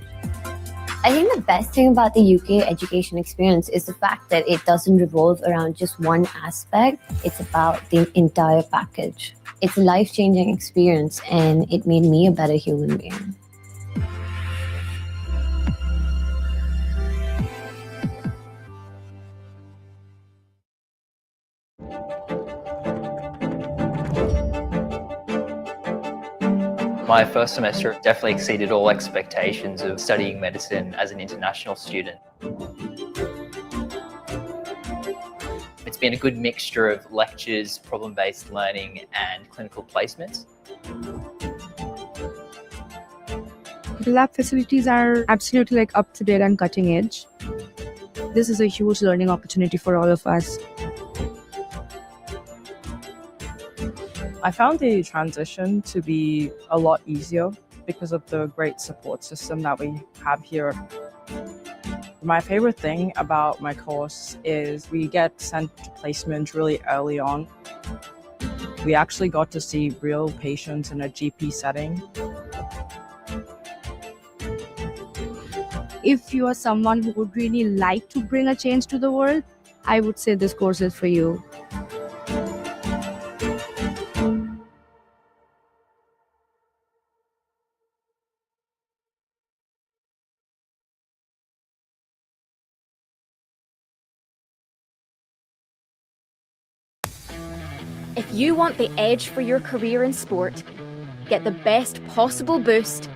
I think the best thing about the UK education experience is the fact that it doesn't revolve around just one aspect. It's about the entire package. It's a life-changing experience and it made me a better human being. My first semester definitely exceeded all expectations of studying medicine as an international student. It's been a good mixture of lectures, problem-based learning, and clinical placements. The lab facilities are absolutely up to date and cutting edge. This is a huge learning opportunity for all of us. I found the transition to be a lot easier because of the great support system that we have here. My favorite thing about my course is we get sent to placement really early on. We actually got to see real patients in a GP setting. If you are someone who would really like to bring a change to the world, I would say this course is for you. If you want the edge for your career in sport, get the best possible boost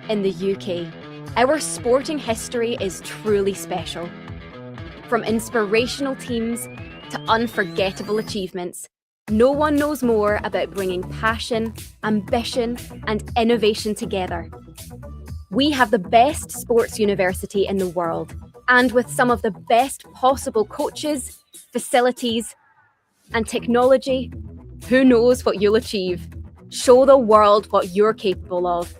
in the UK. Our sporting history is truly special. From inspirational teams to unforgettable achievements, no one knows more about bringing passion, ambition, and innovation together. We have the best sports university in the world, and with some of the best possible coaches, facilities, and technology, who knows what you'll achieve? Show the world what you're capable of.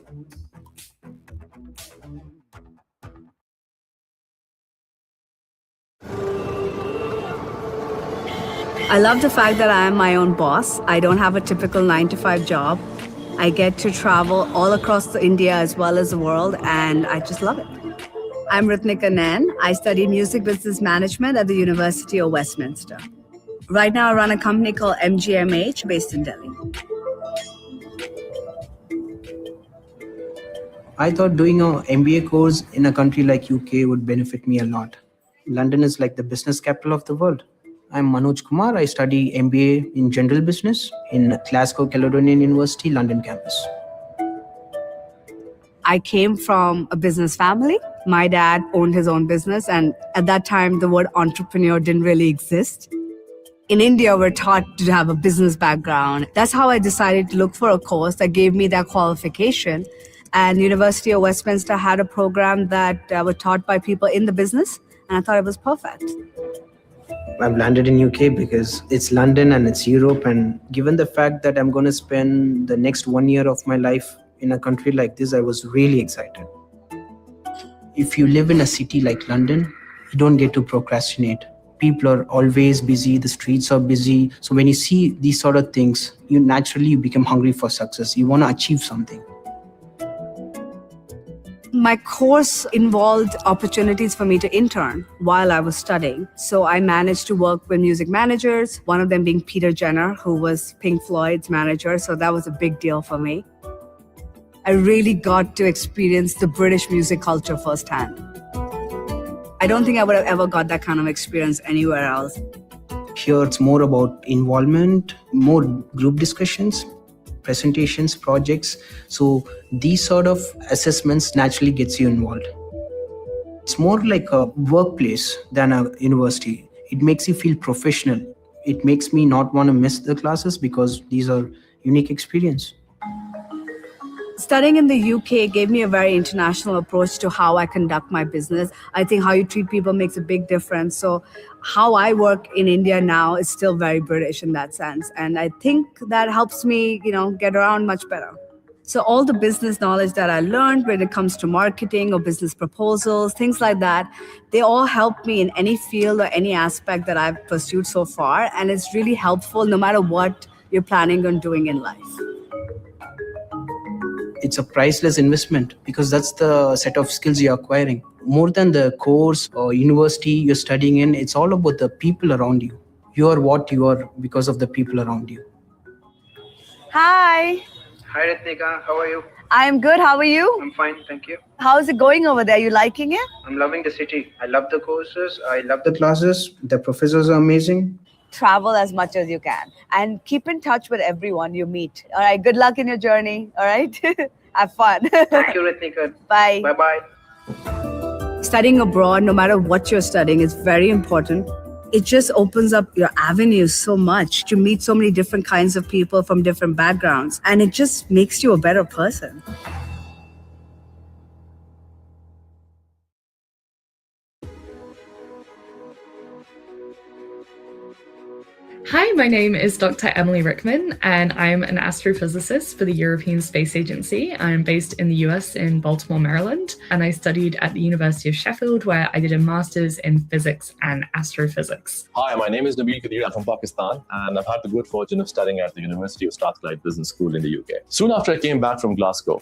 I love the fact that I am my own boss. I don't have a typical 9-to-5 job. I get to travel all across India as well as the world, and I just love it. I'm Ritnika Nain. I study music business management at the University of Westminster. Right now, I run a company called MGMH based in Delhi. I thought doing an MBA course in a country like UK would benefit me a lot. London is like the business capital of the world. I'm Manoj Kumar. I study MBA in General Business in Glasgow Caledonian University, London campus. I came from a business family. My dad owned his own business, and at that time, the word entrepreneur didn't really exist. In India, we're taught to have a business background. That's how I decided to look for a course that gave me that qualification. And University of Westminster had a program that was taught by people in the business, and I thought it was perfect. I've landed in UK because it's London and it's Europe, and given the fact that I'm going to spend the next 1 year of my life in a country like this, I was really excited. If you live in a city like London, you don't get to procrastinate. People are always busy, the streets are busy. So when you see these sort of things, you naturally become hungry for success. You want to achieve something. My course involved opportunities for me to intern while I was studying. So I managed to work with music managers, one of them being Peter Jenner, who was Pink Floyd's manager. So that was a big deal for me. I really got to experience the British music culture firsthand. I don't think I would have ever got that kind of experience anywhere else. Here it's more about involvement, more group discussions, presentations, projects. So these sort of assessments naturally gets you involved. It's more like a workplace than a university. It makes you feel professional. It makes me not want to miss the classes because these are unique experience. Studying in the UK gave me a very international approach to how I conduct my business. I think how you treat people makes a big difference. So how I work in India now is still very British in that sense. And I think that helps me, get around much better. So all the business knowledge that I learned when it comes to marketing or business proposals, things like that, they all help me in any field or any aspect that I've pursued so far. And it's really helpful no matter what you're planning on doing in life. It's a priceless investment because that's the set of skills you're acquiring. More than the course or university you're studying in, it's all about the people around you. You are what you are because of the people around you. Hi. Hi Ritnika, how are you? I'm good. How are you? I'm fine, thank you. How's it going over there? You liking it? I'm loving the city. I love the courses. I love the classes. The professors are amazing. Travel as much as you can and keep in touch with everyone you meet. All right. Good luck in your journey. All right. Have fun. Thank you, Ritnika. Bye. Bye-bye. Studying abroad, no matter what you're studying, is very important. It just opens up your avenues so much to meet so many different kinds of people from different backgrounds. And it just makes you a better person. Hi, my name is Dr. Emily Rickman, and I'm an astrophysicist for the European Space Agency. I'm based in the US in Baltimore, Maryland, and I studied at the University of Sheffield, where I did a master's in physics and astrophysics. Hi, my name is Nabil Kadir. I'm from Pakistan, and I've had the good fortune of studying at the University of Strathclyde Business School in the UK. Soon after I came back from Glasgow,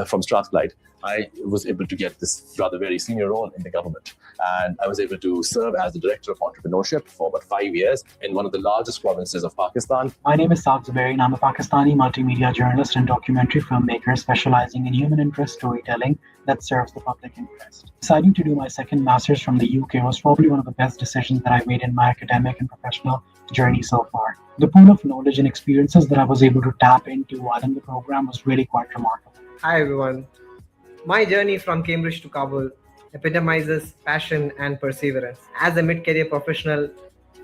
from Strathclyde, I was able to get this rather very senior role in the government. And I was able to serve as the Director of Entrepreneurship for about 5 years in one of the largest provinces of Pakistan. My name is Saad Zubairi, and I'm a Pakistani multimedia journalist and documentary filmmaker specializing in human interest storytelling that serves the public interest. Deciding to do my second master's from the UK was probably one of the best decisions that I've made in my academic and professional journey so far. The pool of knowledge and experiences that I was able to tap into while in the program was really quite remarkable. Hi everyone. My journey from Cambridge to Kabul epitomizes passion and perseverance. As a mid-career professional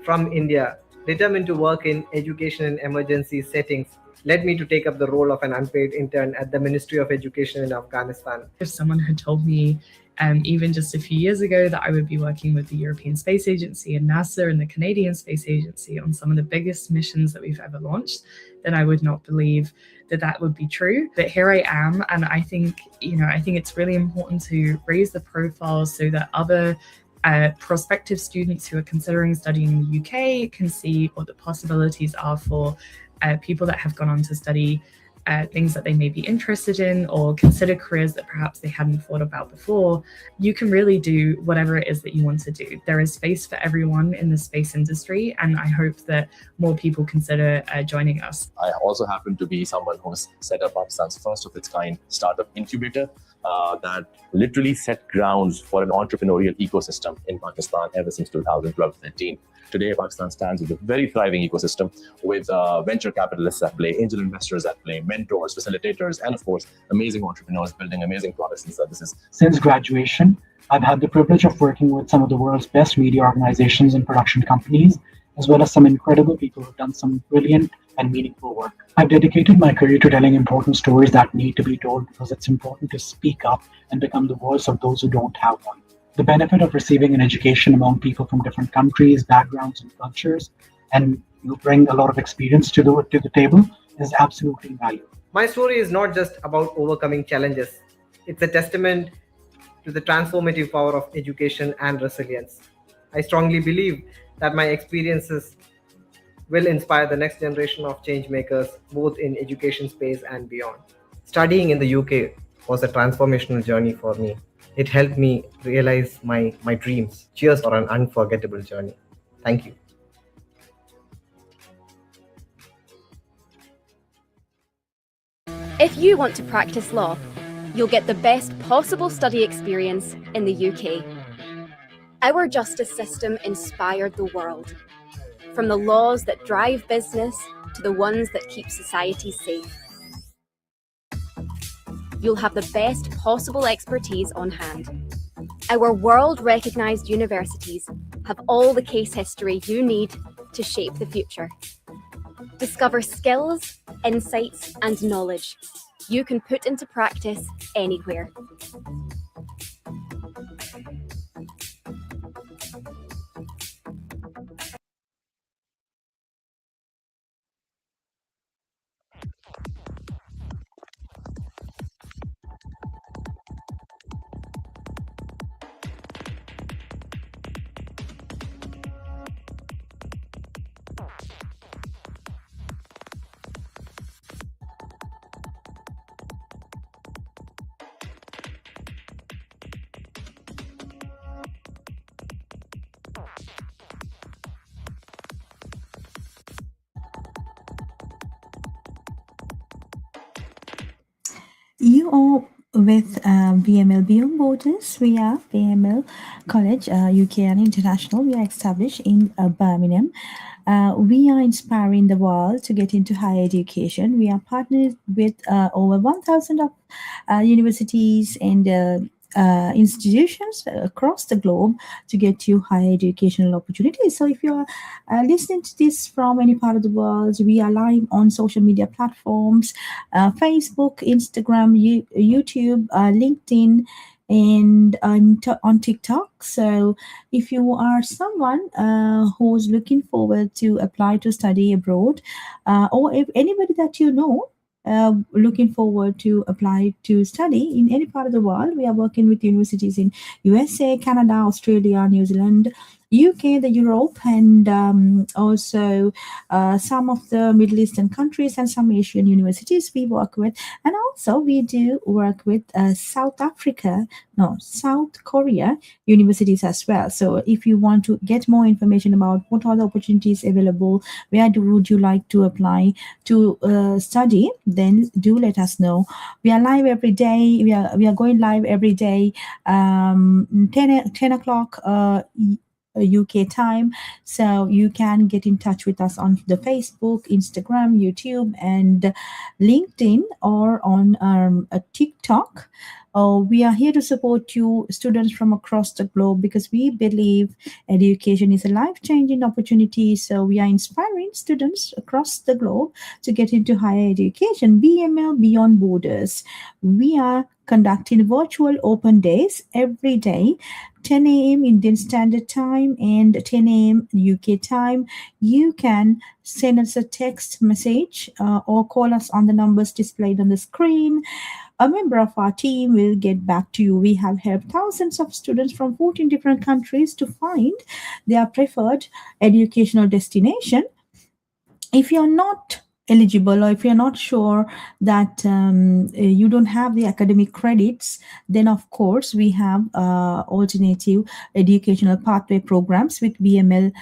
from India, determined to work in education and emergency settings, led me to take up the role of an unpaid intern at the Ministry of Education in Afghanistan. If someone had told me even just a few years ago that I would be working with the European Space Agency and NASA and the Canadian Space Agency on some of the biggest missions that we've ever launched, then I would not believe that that would be true. But here I am, and I think it's really important to raise the profile so that other prospective students who are considering studying in the UK can see what the possibilities are for people that have gone on to study things that they may be interested in or consider careers that perhaps they hadn't thought about before. You can really do whatever it is that you want to do. There is space for everyone in the space industry, and I hope that more people consider joining us. I also happen to be someone who has set up Pakistan's first of its kind startup incubator that literally set grounds for an entrepreneurial ecosystem in Pakistan ever since 2012-13. Today, Pakistan stands with a very thriving ecosystem with venture capitalists at play, angel investors at play, mentors, facilitators, and of course, amazing entrepreneurs building amazing products and services. Since graduation, I've had the privilege of working with some of the world's best media organizations and production companies, as well as some incredible people who've done some brilliant and meaningful work. I've dedicated my career to telling important stories that need to be told because it's important to speak up and become the voice of those who don't have one. The benefit of receiving an education among people from different countries, backgrounds, and cultures, and you bring a lot of experience to the table is absolutely valuable. My story is not just about overcoming challenges. It's a testament to the transformative power of education and resilience. I strongly believe that my experiences will inspire the next generation of change makers, both in education space and beyond. Studying in the UK was a transformational journey for me. It helped me realize my dreams. Cheers for an unforgettable journey. Thank you. If you want to practice law, you'll get the best possible study experience in the UK. Our justice system inspired the world. From the laws that drive business to the ones that keep society safe. You'll have the best possible expertise on hand. Our world-recognised universities have all the case history you need to shape the future. Discover skills, insights and knowledge you can put into practice anywhere. You are with BML Beyond Borders. We are BML College UK and International. We are established in Birmingham. We are inspiring the world to get into higher education. We are partnered with over 1,000 of universities and institutions across the globe to get you higher educational opportunities. So if you're listening to this from any part of the world, we are live on social media platforms, Facebook, Instagram, YouTube, LinkedIn, and on TikTok. So if you are someone who's looking forward to apply to study abroad, or if anybody that you know looking forward to apply to study in any part of the world, we are working with universities in USA, Canada, Australia, New Zealand, UK, the Europe, and also some of the Middle Eastern countries and some Asian universities we work with. And also we do work with South Korea universities as well. So if you want to get more information about what are the opportunities available, would you like to apply to study, then do let us know. We are live every day. We are going live every day, 10 o'clock UK time. So you can get in touch with us on the Facebook, Instagram, YouTube, and LinkedIn, or on TikTok. We are here to support you, students from across the globe, because we believe education is a life-changing opportunity. So we are inspiring students across the globe to get into higher education. BML Beyond Borders. We are conducting virtual open days every day, 10 a.m. Indian Standard Time and 10 a.m. UK time. You can send us a text message or call us on the numbers displayed on the screen. A member of our team will get back to you. We have helped thousands of students from 14 different countries to find their preferred educational destination. If you're not eligible, or if you're not sure that you don't have the academic credits, then of course we have alternative educational pathway programs with BML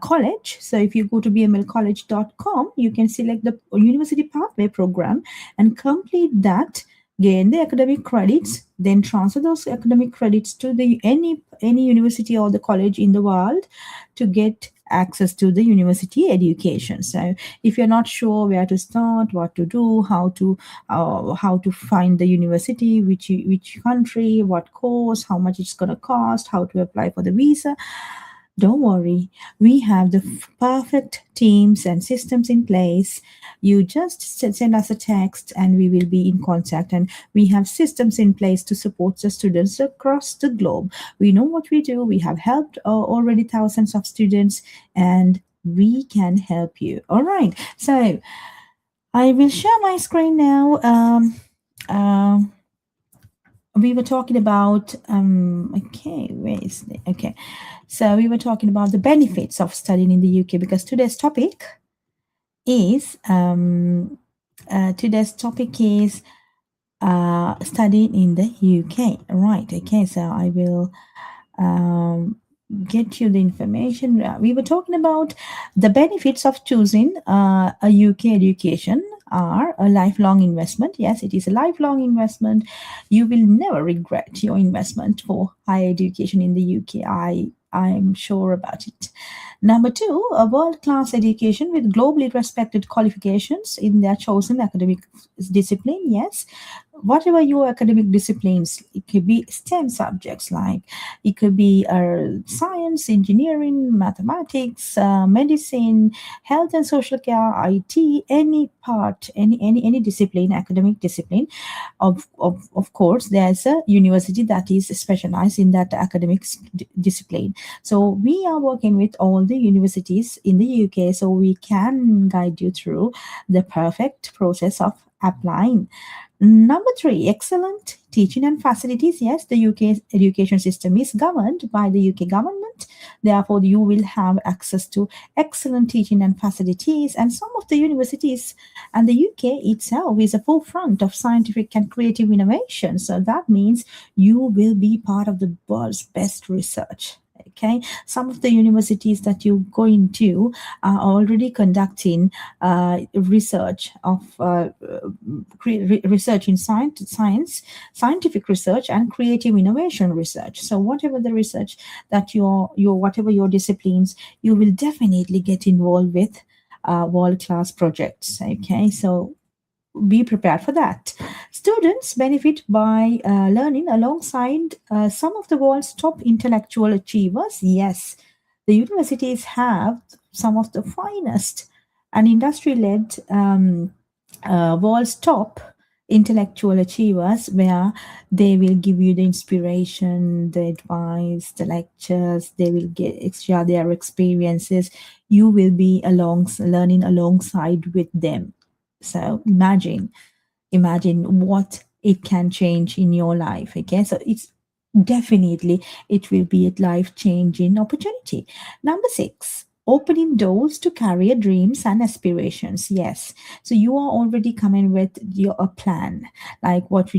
College. So if you go to bmlcollege.com, you can select the university pathway program and complete that, gain the academic credits, then transfer those academic credits to the any university or the college in the world to get access to the university education. So if you're not sure where to start, what to do, how to find the university, which country, what course, how much it's going to cost, how to apply for the visa, don't worry, we have the perfect teams and systems in place. You just send us a text and we will be in contact, and we have systems in place to support the students across the globe. We know what we do. We have helped already thousands of students, and we can help you. All right, so I will share my screen now. We were talking about so we were talking about the benefits of studying in the UK, because today's topic is studying in the UK. Right, okay, so I will get you the information. We were talking about the benefits of choosing a UK education are a lifelong investment. Yes, it is a lifelong investment. You will never regret your investment for higher education in the UK. I'm sure about it. Number two, a world-class education with globally respected qualifications in their chosen academic discipline. Yes, whatever your academic disciplines, it could be STEM subjects, like it could be science, engineering, mathematics, medicine, health and social care, IT, any part, any discipline, academic discipline. Of course, there's a university that is specialized in that academic discipline. So we are working with all the universities in the UK, so we can guide you through the perfect process of applying. Number three, excellent teaching and facilities. Yes, the UK education system is governed by the UK government. Therefore, you will have access to excellent teaching and facilities. And some of the universities and the UK itself is a forefront of scientific and creative innovation. So that means you will be part of the world's best research. Okay, some of the universities that you go into are already conducting research in science, scientific research, and creative innovation research. So whatever the research that whatever your disciplines, you will definitely get involved with world-class projects. Okay, so be prepared for that. Students benefit by learning alongside some of the world's top intellectual achievers. Yes, the universities have some of the finest and industry-led world's top intellectual achievers, where they will give you the inspiration, the advice, the lectures. They will share their experiences. You will be learning alongside with them. So imagine what it can change in your life. Okay, so it's definitely, it will be a life-changing opportunity. Number 6, opening doors to career dreams and aspirations. Yes, so you are already coming with a plan, like what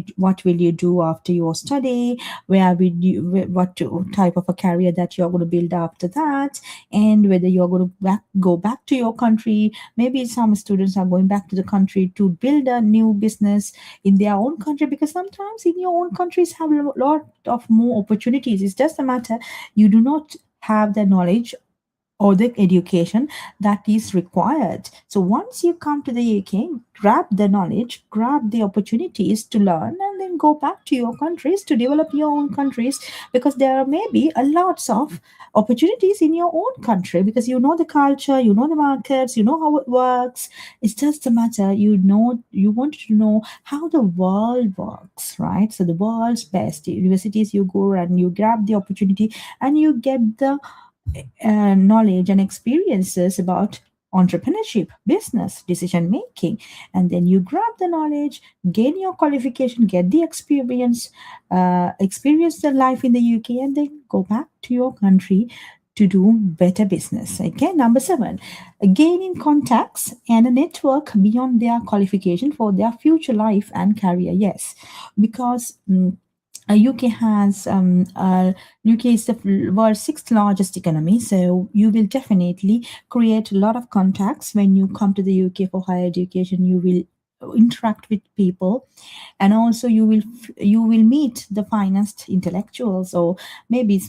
will you do after your study, where will you, what type of a career that you're going to build after that, and whether you're going to go back to your country. Maybe some students are going back to the country to build a new business in their own country, because sometimes in your own countries have a lot of more opportunities. It's just a matter you do not have the knowledge or the education that is required. So once you come to the UK, grab the knowledge, grab the opportunities to learn, and then go back to your countries to develop your own countries, because there may be a lots of opportunities in your own country, because you know the culture, you know the markets, you know how it works. It's just a matter you want to know how the world works, right? So the world's best universities, you go and you grab the opportunity, and you get the knowledge and experiences about entrepreneurship, business, decision making, and then you grab the knowledge, gain your qualification, get the experience, experience the life in the UK, and then go back to your country to do better business. Okay, number 7, gaining contacts and a network beyond their qualification for their future life and career. Yes, because UK is the world's 6th largest economy, so you will definitely create a lot of contacts when you come to the UK for higher education. You will interact with people, and also you will meet the finest intellectuals, or maybe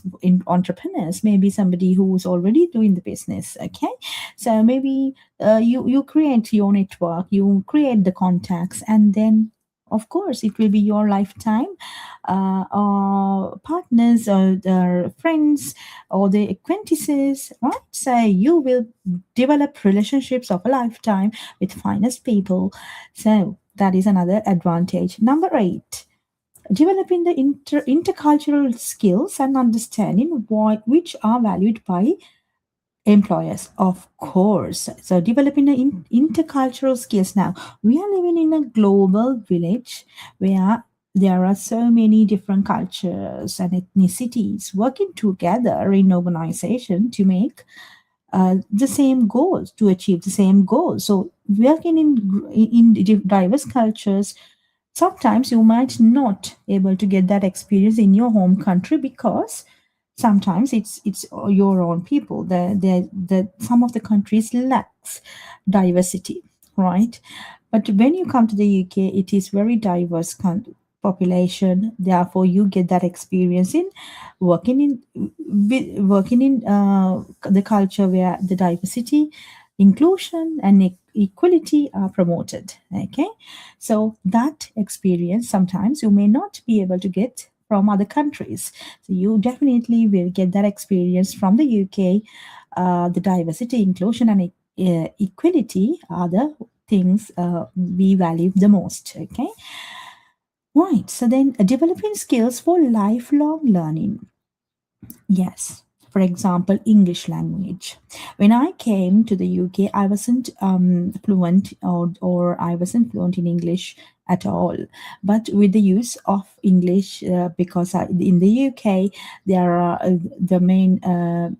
entrepreneurs, maybe somebody who's already doing the business. Okay, so maybe you create your network, you create the contacts, and then of course it will be your lifetime partners, or their friends, or the acquaintances, right? So you will develop relationships of a lifetime with finest people. So that is another advantage. Number 8, developing the intercultural skills and understanding which are valued by employers, of course. So developing the intercultural skills. Now we are living in a global village where there are so many different cultures and ethnicities working together in organization to make the same goals, to achieve the same goals. So working in diverse cultures, sometimes you might not able to get that experience in your home country, because sometimes it's your own people. The some of the countries lacks diversity, right? But when you come to the UK, it is very diverse population. Therefore, you get that experience in working in the culture where the diversity, inclusion, and equality are promoted. Okay, so that experience sometimes you may not be able to get from other countries. So you definitely will get that experience from the UK. The diversity, inclusion, and equality are the things we value the most. Okay, right. So then, developing skills for lifelong learning. Yes. For example, English language. When I came to the UK, I wasn't fluent, or I wasn't fluent in English at all. But with the use of English, because in the UK, there are the main,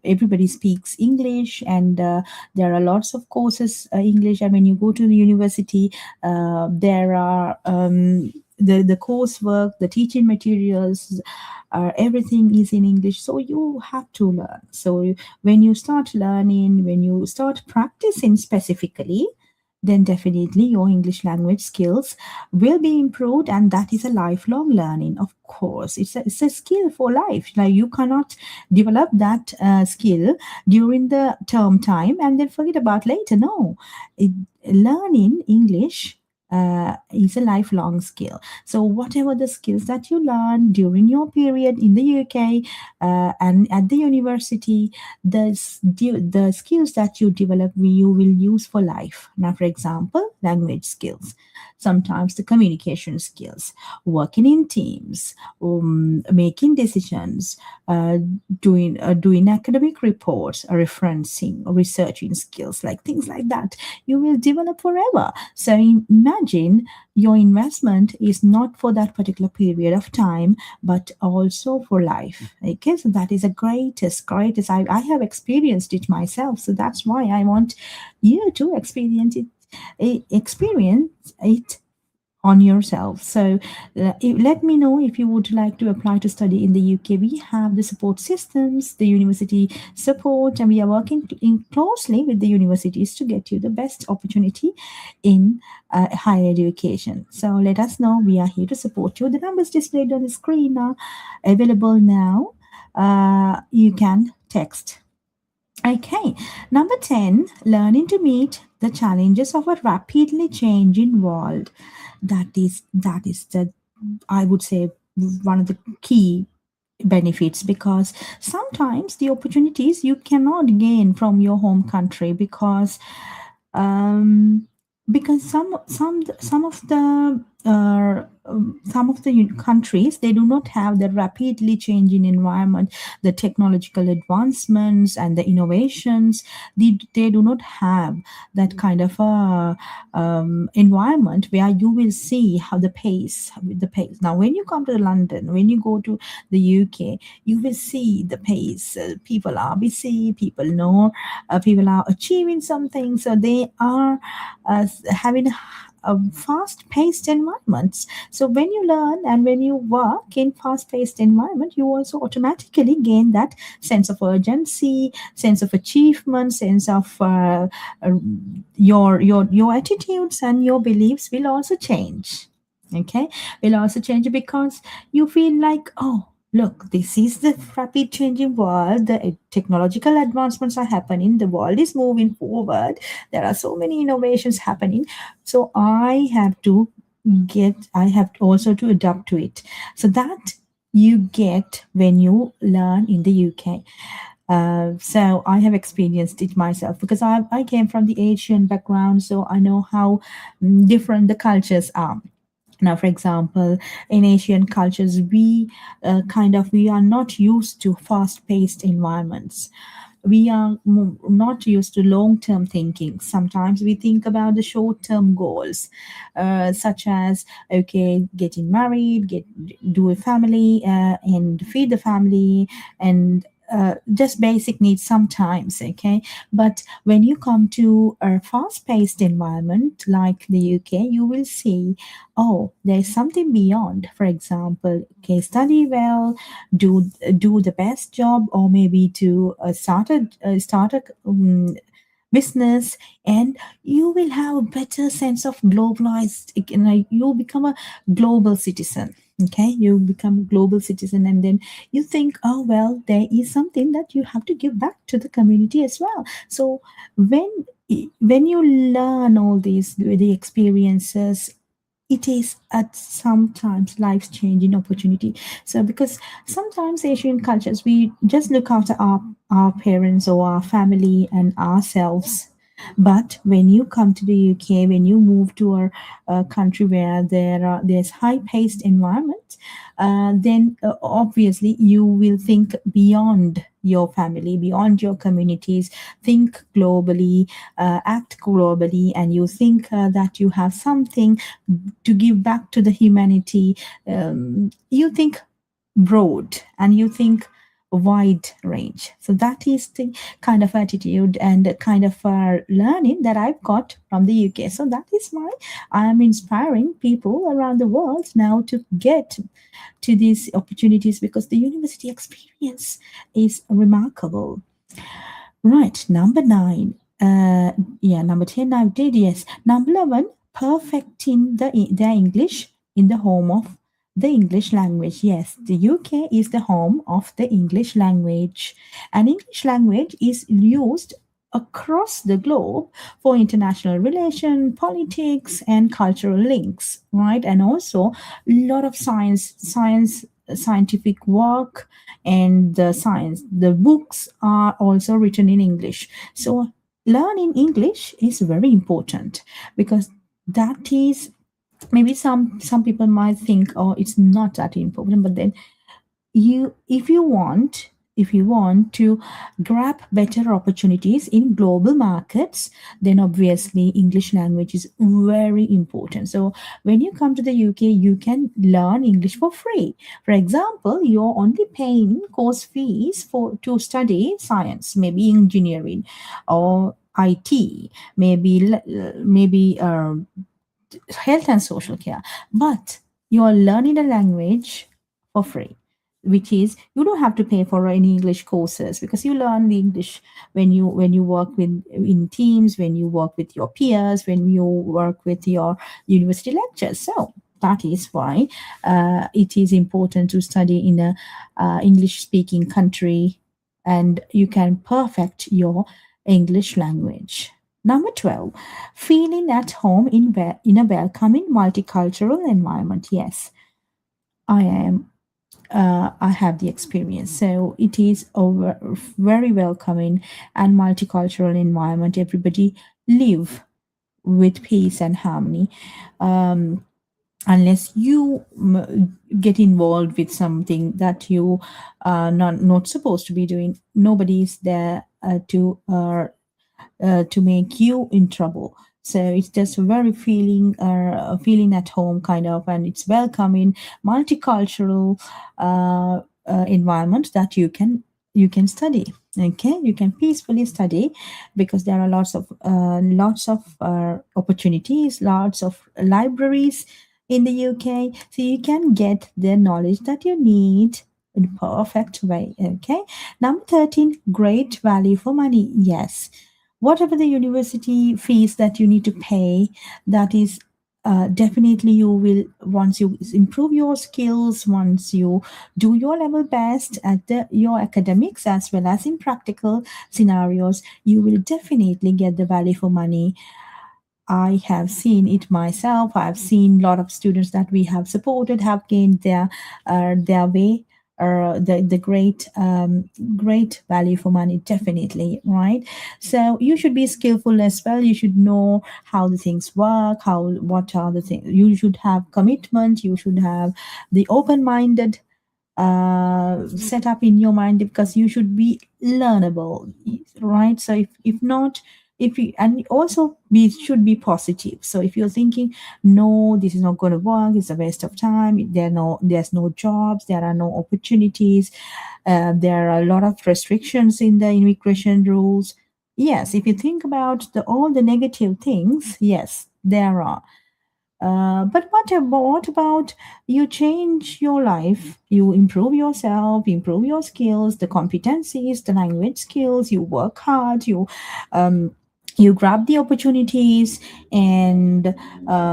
everybody speaks English, and there are lots of courses English. And when you go to the university, there are the coursework, the teaching materials, everything is in English, so you have to learn. So when you start learning, when you start practicing specifically, then definitely your English language skills will be improved, and that is a lifelong learning. Of course, it's a skill for life. Now you cannot develop that skill during the term time and then forget about later. No, learning English is a lifelong skill. So whatever the skills that you learn during your period in the UK and at the university, the skills that you develop, you will use for life. Now, for example, language skills, sometimes the communication skills, working in teams, making decisions, doing academic reports, referencing, researching skills, like things like that, you will develop forever. So imagine your investment is not for that particular period of time, but also for life. Okay, so that is the greatest. I have experienced it myself, so that's why I want you to experience it on yourself. So let me know if you would like to apply to study in the UK. We have the support systems, the university support, and we are working closely with the universities to get you the best opportunity in higher education. So let us know. We are here to support you. The numbers displayed on the screen are available now. You can text. Okay, number 10, learning to meet the challenges of a rapidly changing world. That is the, I would say, one of the key benefits, because sometimes the opportunities you cannot gain from your home country because some of the countries, they do not have the rapidly changing environment, the technological advancements and the innovations. They do not have that kind of environment where you will see how the pace. Now, when you come to London, when you go to the UK, you will see the pace. People are busy. People know. People are achieving something. So they are having fast-paced environments. So when you learn and when you work in fast-paced environment, you also automatically gain that sense of urgency, sense of achievement, sense of your attitudes and your beliefs will also change. Okay, will also change because you feel like, oh, look, this is the rapid changing world. The technological advancements are happening. The world is moving forward. There are so many innovations happening. So I have also to adapt to it. So that you get when you learn in the UK. So I have experienced it myself because I came from the Asian background, so I know how different the cultures are. Now, for example, in Asian cultures, we are not used to fast-paced environments. We are not used to long-term thinking. Sometimes we think about the short-term goals, such as, okay, getting married, do a family, and feed the family, and just basic needs sometimes. Okay, but when you come to a fast-paced environment like the UK, you will see, oh, there's something beyond. For example, okay, study well, do the best job, or maybe to start a business, and you will have a better sense of globalized. You'll become a global citizen. Okay, you become a global citizen, and then you think, oh well, there is something that you have to give back to the community as well. So when you learn all these, the experiences, it is at sometimes life-changing opportunity. So because sometimes Asian cultures, we just look after our parents or our family and ourselves. But when you come to the UK, when you move to a country where there's high-paced environment, then obviously you will think beyond your family, beyond your communities, think globally, act globally, and you think that you have something to give back to the humanity. You think broad and you think wide range. So that is the kind of attitude and the kind of learning that I've got from the UK. So that is why I am inspiring people around the world now to get to these opportunities, because the university experience is remarkable. Right, number 9. Number 10 I did, yes. Number 11, perfecting their English in the home of the English language. Yes, the UK is the home of the English language, and English language is used across the globe for international relation, politics, and cultural links, right? And also a lot of scientific work, and the books are also written in English. So learning English is very important, because that is, maybe some people might think, oh, it's not that important, but then if you want to grab better opportunities in global markets, then obviously English language is very important. So when you come to the UK, you can learn English for free. For example, you're only paying course fees to study science, maybe engineering or IT, maybe health and social care, but you're learning the language for free, which is, you don't have to pay for any English courses, because you learn the English when you work in teams, when you work with your peers, when you work with your university lectures. So that is why it is important to study in a English speaking country, and you can perfect your English language. Number 12, feeling at home in a welcoming multicultural environment. Yes, I have the experience. So it is a very welcoming and multicultural environment. Everybody live with peace and harmony. Unless you get involved with something that you are not supposed to be doing, nobody is there to make you in trouble. So it's just very feeling at home kind of, and it's welcoming, multicultural environment that you can study. Okay, you can peacefully study, because there are lots of opportunities, lots of libraries in the UK, so you can get the knowledge that you need in a perfect way. Okay, number 13, great value for money. Yes, whatever the university fees that you need to pay, that is definitely you will, once you improve your skills, once you do your level best at your academics as well as in practical scenarios, you will definitely get the value for money. I have seen it myself. I've seen a lot of students that we have supported have gained their way, the great value for money, definitely, right? So you should be skillful as well. You should know how the things work, what are the things. You should have commitment. You should have the open-minded set up in your mind, because you should be learnable, right? So if not, and also should be positive. So if you're thinking, no, this is not going to work, it's a waste of time, there's no jobs, there are no opportunities, there are a lot of restrictions in the immigration rules. Yes, if you think about all the negative things, yes, there are. But what about you change your life, you improve yourself, improve your skills, the competencies, the language skills, you work hard, you grab the opportunities, and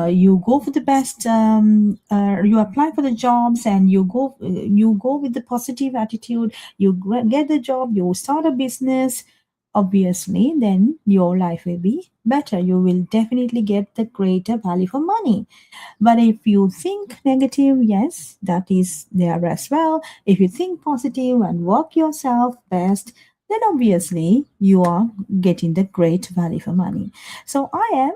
you go for the best, you apply for the jobs, and you go with the positive attitude, you get the job, you start a business, obviously then your life will be better. You will definitely get the greater value for money. But if you think negative, yes, that is there as well. If you think positive and work yourself best, then obviously you are getting the great value for money. So I am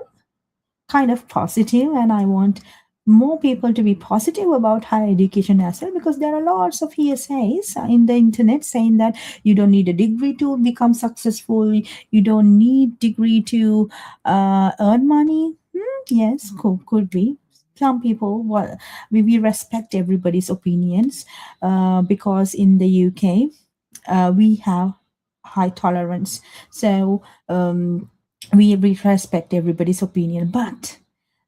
kind of positive, and I want more people to be positive about higher education as well, because there are lots of hearsays in the internet saying that you don't need a degree to become successful, you don't need degree to earn money. Yes, could be. Some people, well, we respect everybody's opinions, because in the UK we have high tolerance, so we respect everybody's opinion. But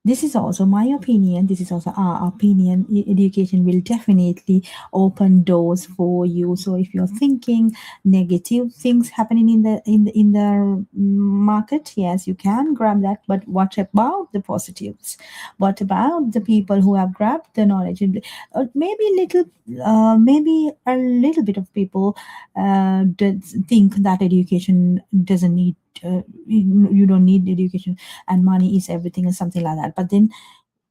this is also my opinion, this is also our opinion. Education will definitely open doors for you. So if you're thinking negative things happening in the market, yes, you can grab that. But what about the positives? What about the people who have grabbed the knowledge? Maybe a little bit of people think that education doesn't need you don't need education and money is everything or something like that. But then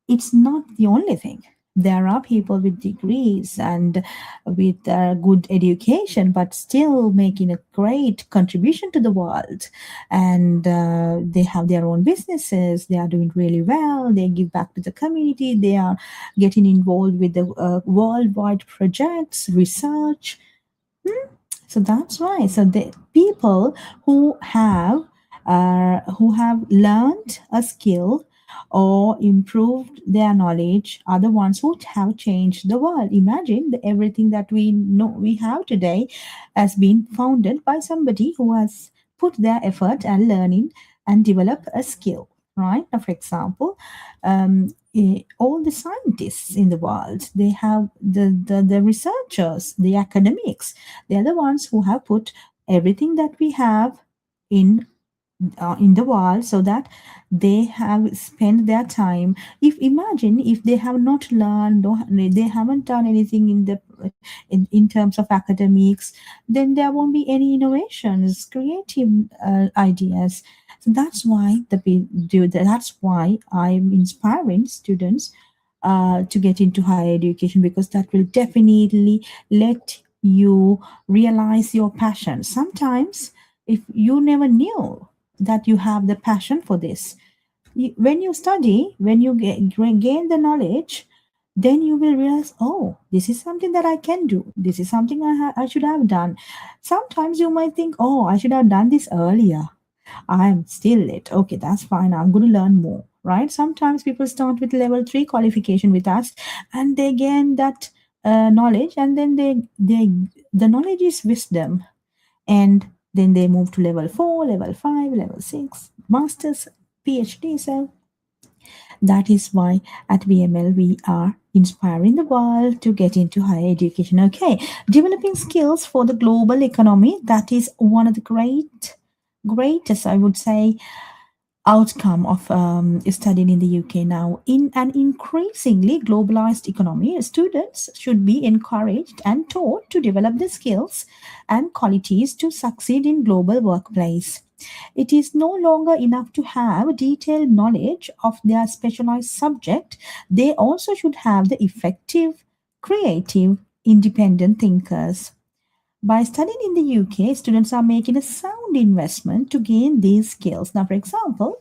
it's not the only thing. There are people with degrees and with good education, but still making a great contribution to the world. And they have their own businesses. They are doing really well. They give back to the community. They are getting involved with the worldwide projects, research. So that's why. So the people who have learned a skill or improved their knowledge are the ones who have changed the world. Imagine everything that we know we have today has been founded by somebody who has put their effort and learning and develop a skill, right? Now, for example, all the scientists in the world, they have the researchers, the academics, they are the ones who have put everything that we have in the world, so that they have spent their time. Imagine if they have not learned or they haven't done anything in terms of academics, then there won't be any innovations, creative ideas. So that's why that's why I'm inspiring students to get into higher education, because that will definitely let you realize your passion. Sometimes if you never knew that you have the passion for this, when you study, when you gain the knowledge, then you will realize, oh, this is something that I can do. This is something I should have done. Sometimes you might think, oh, I should have done this earlier. I'm still late. Okay, that's fine. I'm going to learn more, right? Sometimes people start with level 3 qualification with us and they gain that knowledge, and then the knowledge is wisdom. And then they move to level 4, level 5, level 6, masters, PhD. So that is why at BML we are inspiring the world to get into higher education. Okay, developing skills for the global economy, that is one of the greatest, I would say, outcome of studying in the UK now. In an increasingly globalized economy, students should be encouraged and taught to develop the skills and qualities to succeed in global workplace. It is no longer enough to have detailed knowledge of their specialized subject. They also should have the effective, creative, independent thinkers. By studying in the UK, students are making a sound investment to gain these skills. Now, for example,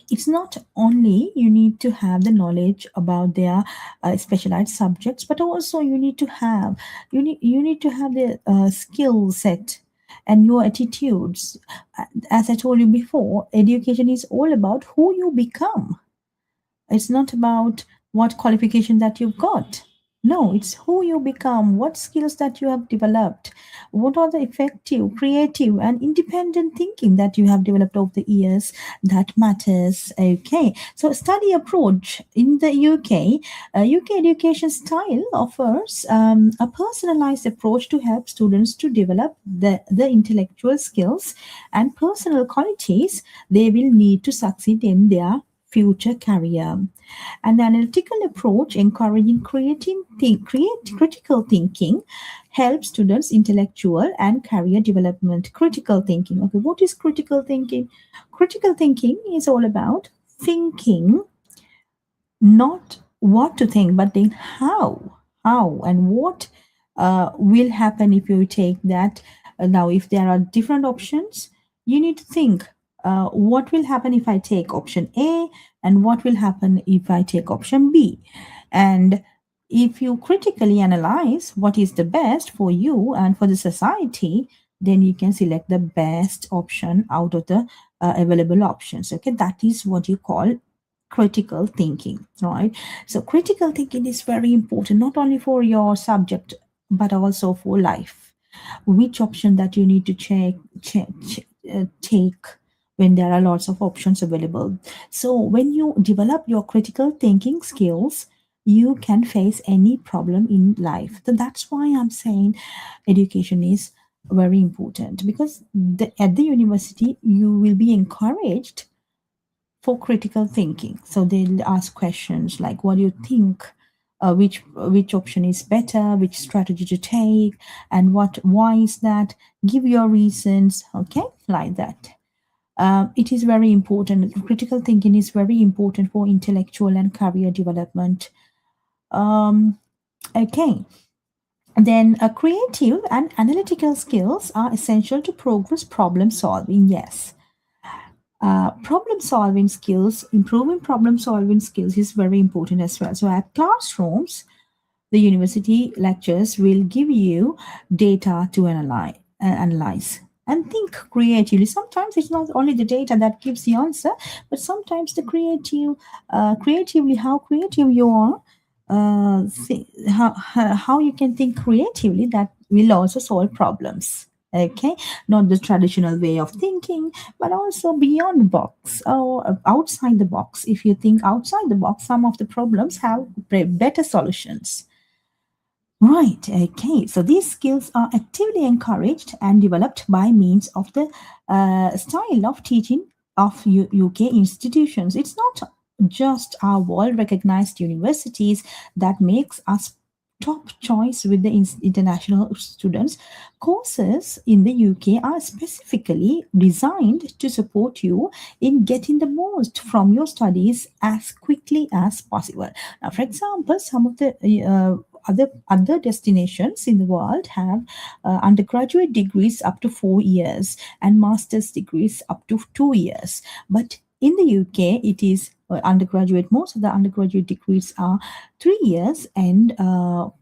it's not only you need to have the knowledge about their specialized subjects, but also you need to have the skill set and your attitudes. As I told you before, education is all about who you become. It's not about what qualification that you've got. No, it's who you become, what skills that you have developed, what are the effective, creative, and independent thinking that you have developed over the years that matters. Okay, so study approach in the UK. UK education style offers a personalized approach to help students to develop the intellectual skills and personal qualities they will need to succeed in their future career. An analytical approach encouraging critical thinking helps students' intellectual and career development. Critical thinking. Okay, what is critical thinking? Critical thinking is all about thinking, not what to think, but then how and what will happen if you take that. Now, if there are different options, you need to think what will happen if I take option A and what will happen if I take option B. And if you critically analyze what is the best for you and for the society, then you can select the best option out of the available options. Okay, that is what you call critical thinking, right? So critical thinking is very important, not only for your subject, but also for life. Which option that you need to take when there are lots of options available. So when you develop your critical thinking skills, you can face any problem in life. So that's why I'm saying education is very important, because at the university, you will be encouraged for critical thinking. So they'll ask questions like, what do you think which option is better, which strategy to take, and why is that. Give your reasons, okay, like that. It is very important. Critical thinking is very important for intellectual and career development. Okay. Then creative and analytical skills are essential to progress problem solving. Yes. Problem solving skills, improving problem solving skills is very important as well. So at classrooms, the university lectures will give you data to analyze and think creatively. Sometimes it's not only the data that gives the answer, but sometimes the creatively, how creative you are, how you can think creatively, that will also solve problems. Okay, not the traditional way of thinking, but also beyond the box or outside the box. If you think outside the box, some of the problems have better solutions. Right, okay. So these skills are actively encouraged and developed by means of the style of teaching of UK institutions. It's not just our world-recognized universities that makes us top choice with the international students. Courses in the UK are specifically designed to support you in getting the most from your studies as quickly as possible. Now, for example, some of the other destinations in the world have undergraduate degrees up to 4 years and master's degrees up to 2 years. But in the UK, it is undergraduate. Most of the undergraduate degrees are 3 years, and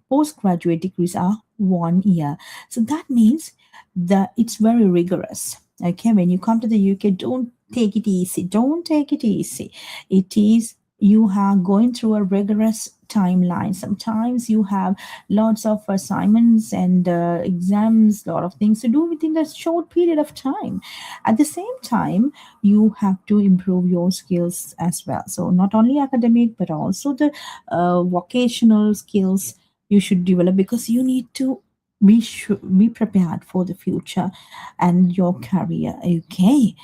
postgraduate degrees are 1 year. So that means that it's very rigorous. Okay, when you come to the UK, don't take it easy. Don't take it easy. It is, you are going through a rigorous timeline. Sometimes you have lots of assignments and exams, a lot of things to do within a short period of time. At the same time, you have to improve your skills as well. So not only academic, but also the vocational skills you should develop, because you need to be prepared for the future and your career. Okay.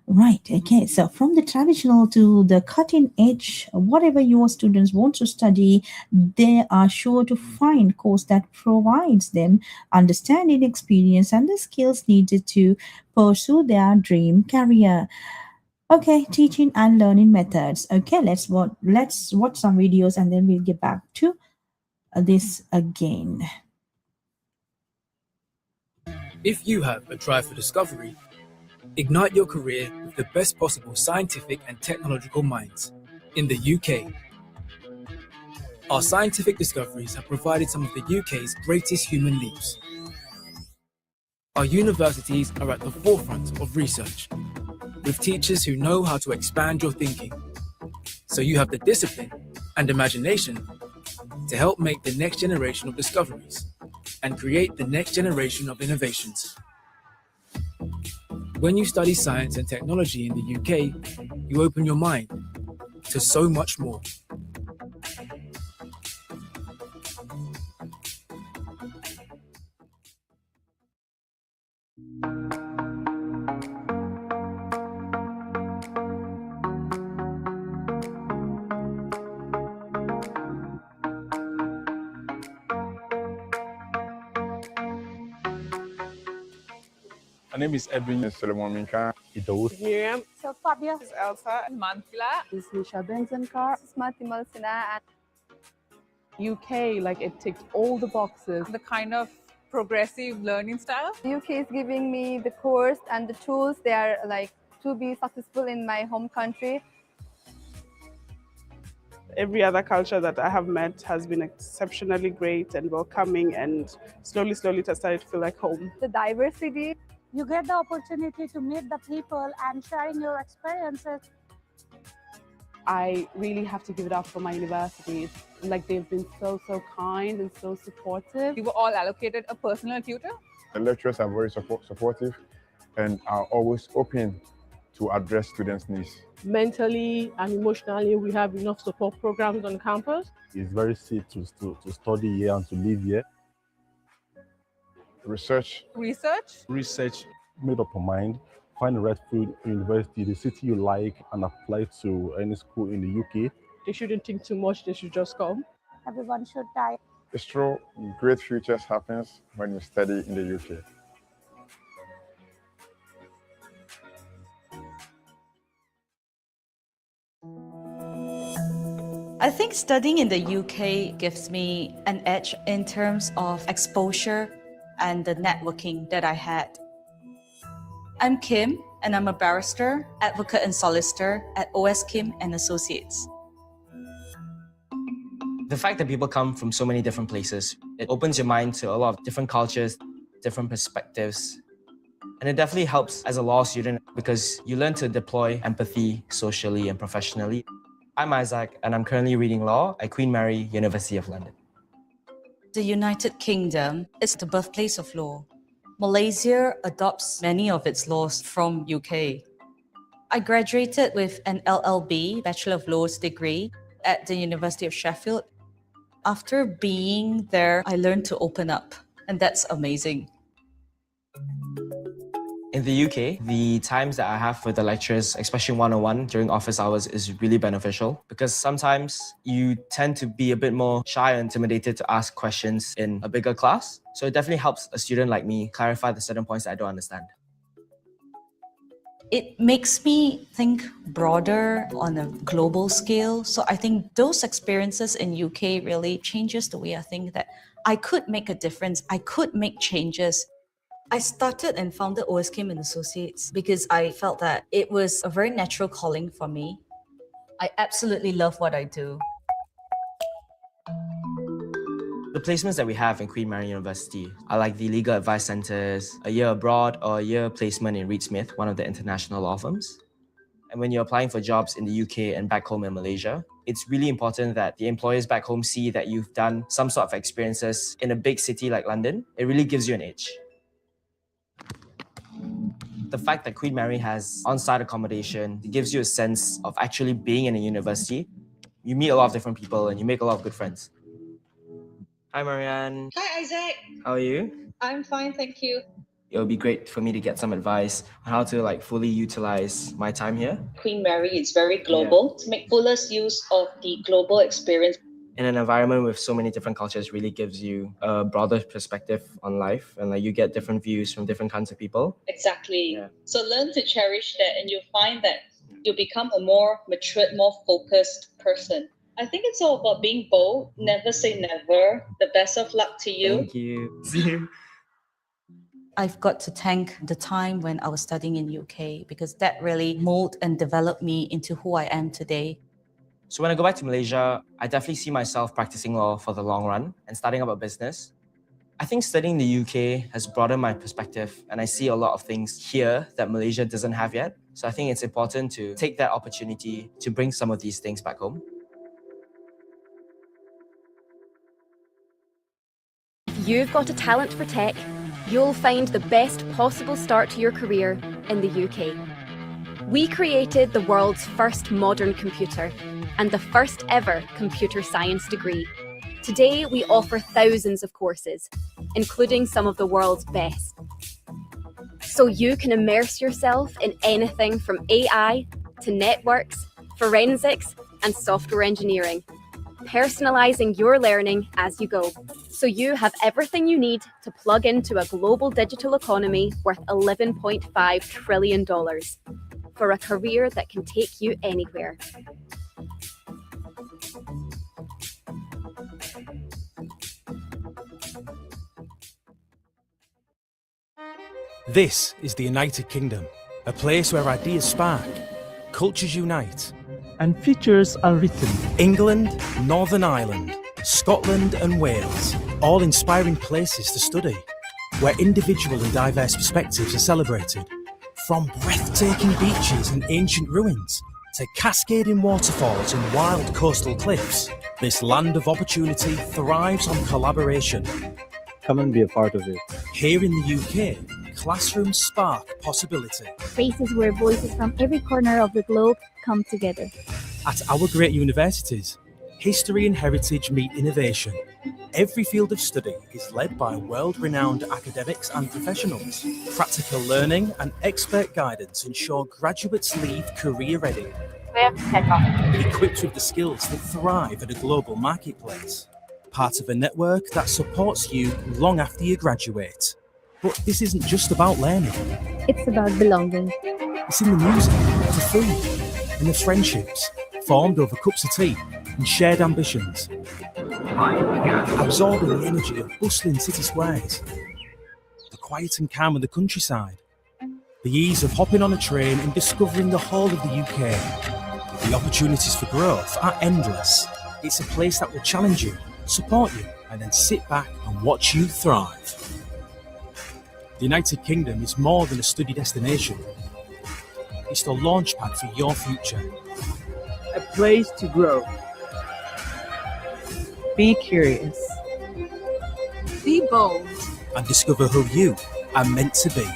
Right. Okay. So from the traditional to the cutting edge, whatever your students want to study, they are sure to find course that provides them understanding, experience, and the skills needed to pursue their dream career. Okay, teaching and learning methods. Okay, let's watch some videos and then we'll get back to this again. If you have a drive for discovery, ignite your career with the best possible scientific and technological minds in the UK. Our scientific discoveries have provided some of the UK's greatest human leaps. Our universities are at the forefront of research, with teachers who know how to expand your thinking, so you have the discipline and imagination to help make the next generation of discoveries and create the next generation of innovations. When you study science and technology in the UK, you open your mind to so much more. My name is Edwin Solomon Minka. Miriam. So Fabia. This is Elsa. Mantila. This is Nisha Benzankar. This is Matimal Sinha. UK, like it ticks all the boxes. The kind of progressive learning style. The UK is giving me the course and the tools they are like to be successful in my home country. Every other culture that I have met has been exceptionally great and welcoming, and slowly it has started to feel like home. The diversity. You get the opportunity to meet the people and sharing your experiences. I really have to give it up for my university. Like they've been so kind and so supportive. We were all allocated a personal tutor. The lecturers are very supportive and are always open to address students' needs. Mentally and emotionally, we have enough support programs on campus. It's very safe to study here and to live here. Research. Made up your mind. Find the right field, university, the city you like, and apply to any school in the UK. They shouldn't think too much, they should just come. everyone should try. It's true, great futures happens when you study in the UK. I think studying in the UK gives me an edge in terms of exposure and the networking that I had. I'm Kim, and I'm a barrister, advocate and solicitor at OS Kim and Associates. The fact that people come from so many different places, it opens your mind to a lot of different cultures, different perspectives. And it definitely helps as a law student because you learn to deploy empathy socially and professionally. I'm Isaac, and I'm currently reading law at Queen Mary, University of London. The United Kingdom is the birthplace of law. Malaysia adopts many of its laws from UK. I graduated with an LLB, Bachelor of Laws degree, at the University of Sheffield. After being there, I learned to open up, and that's amazing. In the UK, the times that I have with the lecturers, especially one-on-one during office hours, is really beneficial because sometimes you tend to be a bit more shy or intimidated to ask questions in a bigger class. So it definitely helps a student like me clarify the certain points that I don't understand. It makes me think broader on a global scale. So I think those experiences in UK really changes the way I think that I could make a difference. I could make changes. I started and founded OS Kim and Associates because I felt that it was a very natural calling for me. I absolutely love what I do. The placements that we have in Queen Mary University are like the legal advice centers, a year abroad, or a year placement in Reed Smith, one of the international law firms. And when you're applying for jobs in the UK and back home in Malaysia, it's really important that the employers back home see that you've done some sort of experiences in a big city like London. It really gives you an edge. The fact that Queen Mary has on-site accommodation gives you a sense of actually being in a university. You meet a lot of different people and you make a lot of good friends. Hi, Marianne. Hi, Isaac. How are you? I'm fine, thank you. It would be great for me to get some advice on how to fully utilize my time here. Queen Mary is very global. To make fullest use of the global experience. In an environment with so many different cultures really gives you a broader perspective on life and you get different views from different kinds of people. Exactly. Yeah. So learn to cherish that and you'll find that you'll become a more matured, more focused person. I think it's all about being bold. Never say never. The best of luck to you. Thank you. See you. I've got to thank the time when I was studying in UK because that really molded and developed me into who I am today. So when I go back to Malaysia, I definitely see myself practicing law for the long run and starting up a business. I think studying in the UK has broadened my perspective and I see a lot of things here that Malaysia doesn't have yet. So I think it's important to take that opportunity to bring some of these things back home. If you've got a talent for tech, you'll find the best possible start to your career in the UK. We created the world's first modern computer and the first ever computer science degree. Today, we offer thousands of courses, including some of the world's best. So you can immerse yourself in anything from AI to networks, forensics, and software engineering, personalizing your learning as you go. So you have everything you need to plug into a global digital economy worth $11.5 trillion for a career that can take you anywhere. This is the United Kingdom, a place where ideas spark, cultures unite, and futures are written. England, Northern Ireland, Scotland and Wales, all inspiring places to study, where individual and diverse perspectives are celebrated. From breathtaking beaches and ancient ruins to cascading waterfalls and wild coastal cliffs, this land of opportunity thrives on collaboration. Come and be a part of it. Here in the UK, classrooms spark possibility. Spaces where voices from every corner of the globe come together. At our great universities, history and heritage meet innovation. Every field of study is led by world-renowned academics and professionals. Practical learning and expert guidance ensure graduates leave career-ready. Equipped with the skills that thrive at a global marketplace. Part of a network that supports you long after you graduate. But this isn't just about learning. It's about belonging. It's in the music, the food, and the friendships formed over cups of tea and shared ambitions. Absorbing the energy of bustling city squares, the quiet and calm of the countryside, the ease of hopping on a train and discovering the whole of the UK. The opportunities for growth are endless. It's a place that will challenge you, support you, and then sit back and watch you thrive. The United Kingdom is more than a study destination. It's the launchpad for your future. A place to grow. Be curious. Be bold. And discover who you are meant to be.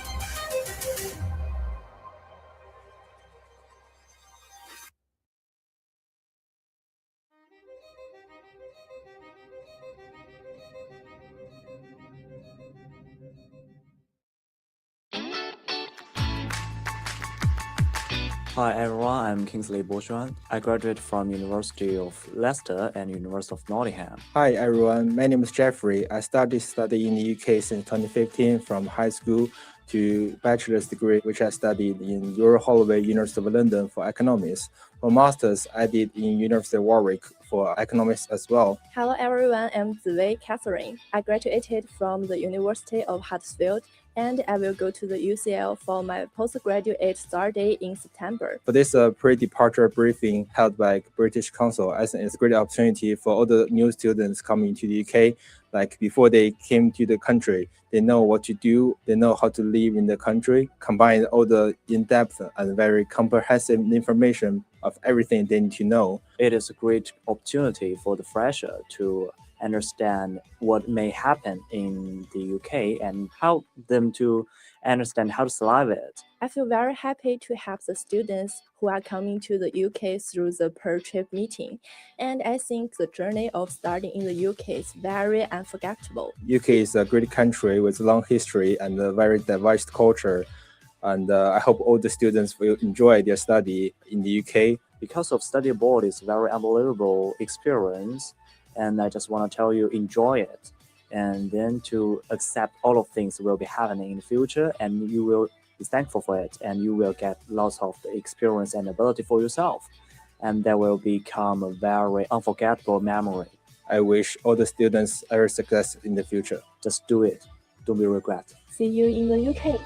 Hi everyone, I'm Kingsley Bochuan. I graduated from University of Leicester and University of Nottingham. Hi everyone, my name is Jeffrey. I started studying in the UK since 2015 from high school to bachelor's degree, which I studied in Royal Holloway, University of London for economics. For master's, I did in University of Warwick for economics as well. Hello everyone, I'm Ziwei Catherine. I graduated from the University of Huddersfield and I will go to the UCL for my postgraduate start day in September. For this pre-departure briefing held by British Council, I think it's a great opportunity for all the new students coming to the UK. Like before they came to the country, they know what to do, they know how to live in the country, combine all the in-depth and very comprehensive information of everything they need to know. It is a great opportunity for the fresher to understand what may happen in the UK and help them to understand how to survive it. I feel very happy to help the students who are coming to the UK through the per-trip meeting. And I think the journey of studying in the UK is very unforgettable. UK is a great country with a long history and a very diverse culture. And I hope all the students will enjoy their study in the UK. Because of study abroad is a very unbelievable experience. And I just want to tell you, enjoy it. And then to accept all of things will be happening in the future, and you will be thankful for it, and you will get lots of the experience and ability for yourself. And that will become a very unforgettable memory. I wish all the students every success in the future. Just do it. Don't be regret. See you in the UK.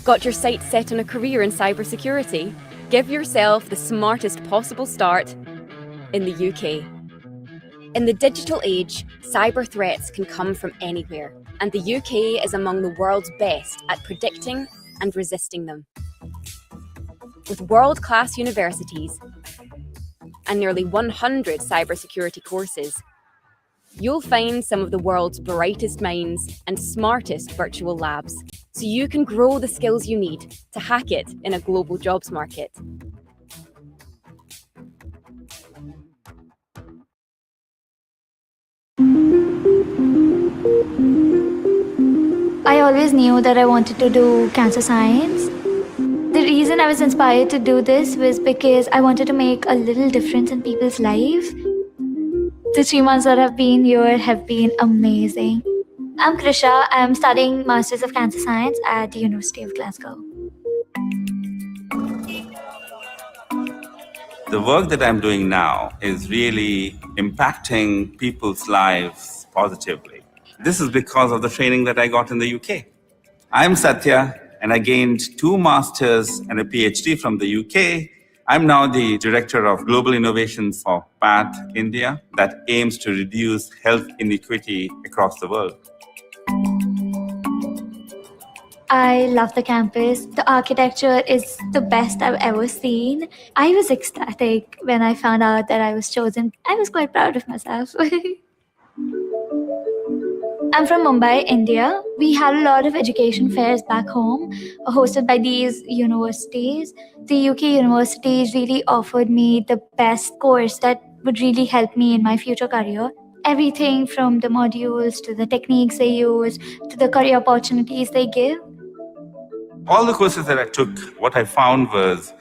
Got your sights set on a career in cybersecurity? Give yourself the smartest possible start in the UK. In the digital age, cyber threats can come from anywhere, and the UK is among the world's best at predicting and resisting them. With world-class universities and nearly 100 cybersecurity courses, you'll find some of the world's brightest minds and smartest virtual labs, so you can grow the skills you need to hack it in a global jobs market. I always knew that I wanted to do cancer science. The reason I was inspired to do this was because I wanted to make a little difference in people's lives. The 3 months that I've been here have been amazing. I'm Krisha. I'm studying Masters of Cancer Science at the University of Glasgow. The work that I'm doing now is really impacting people's lives positively. This is because of the training that I got in the UK. I'm Satya, and I gained 2 masters and a PhD from the UK. I'm now the Director of Global Innovations for PATH India that aims to reduce health inequity across the world. I love the campus. The architecture is the best I've ever seen. I was ecstatic when I found out that I was chosen. I was quite proud of myself. I'm from Mumbai, India. We had a lot of education fairs back home, hosted by these universities. The UK universities really offered me the best course that would really help me in my future career. Everything from the modules to the techniques they use to the career opportunities they give. All the courses that I took, what I found was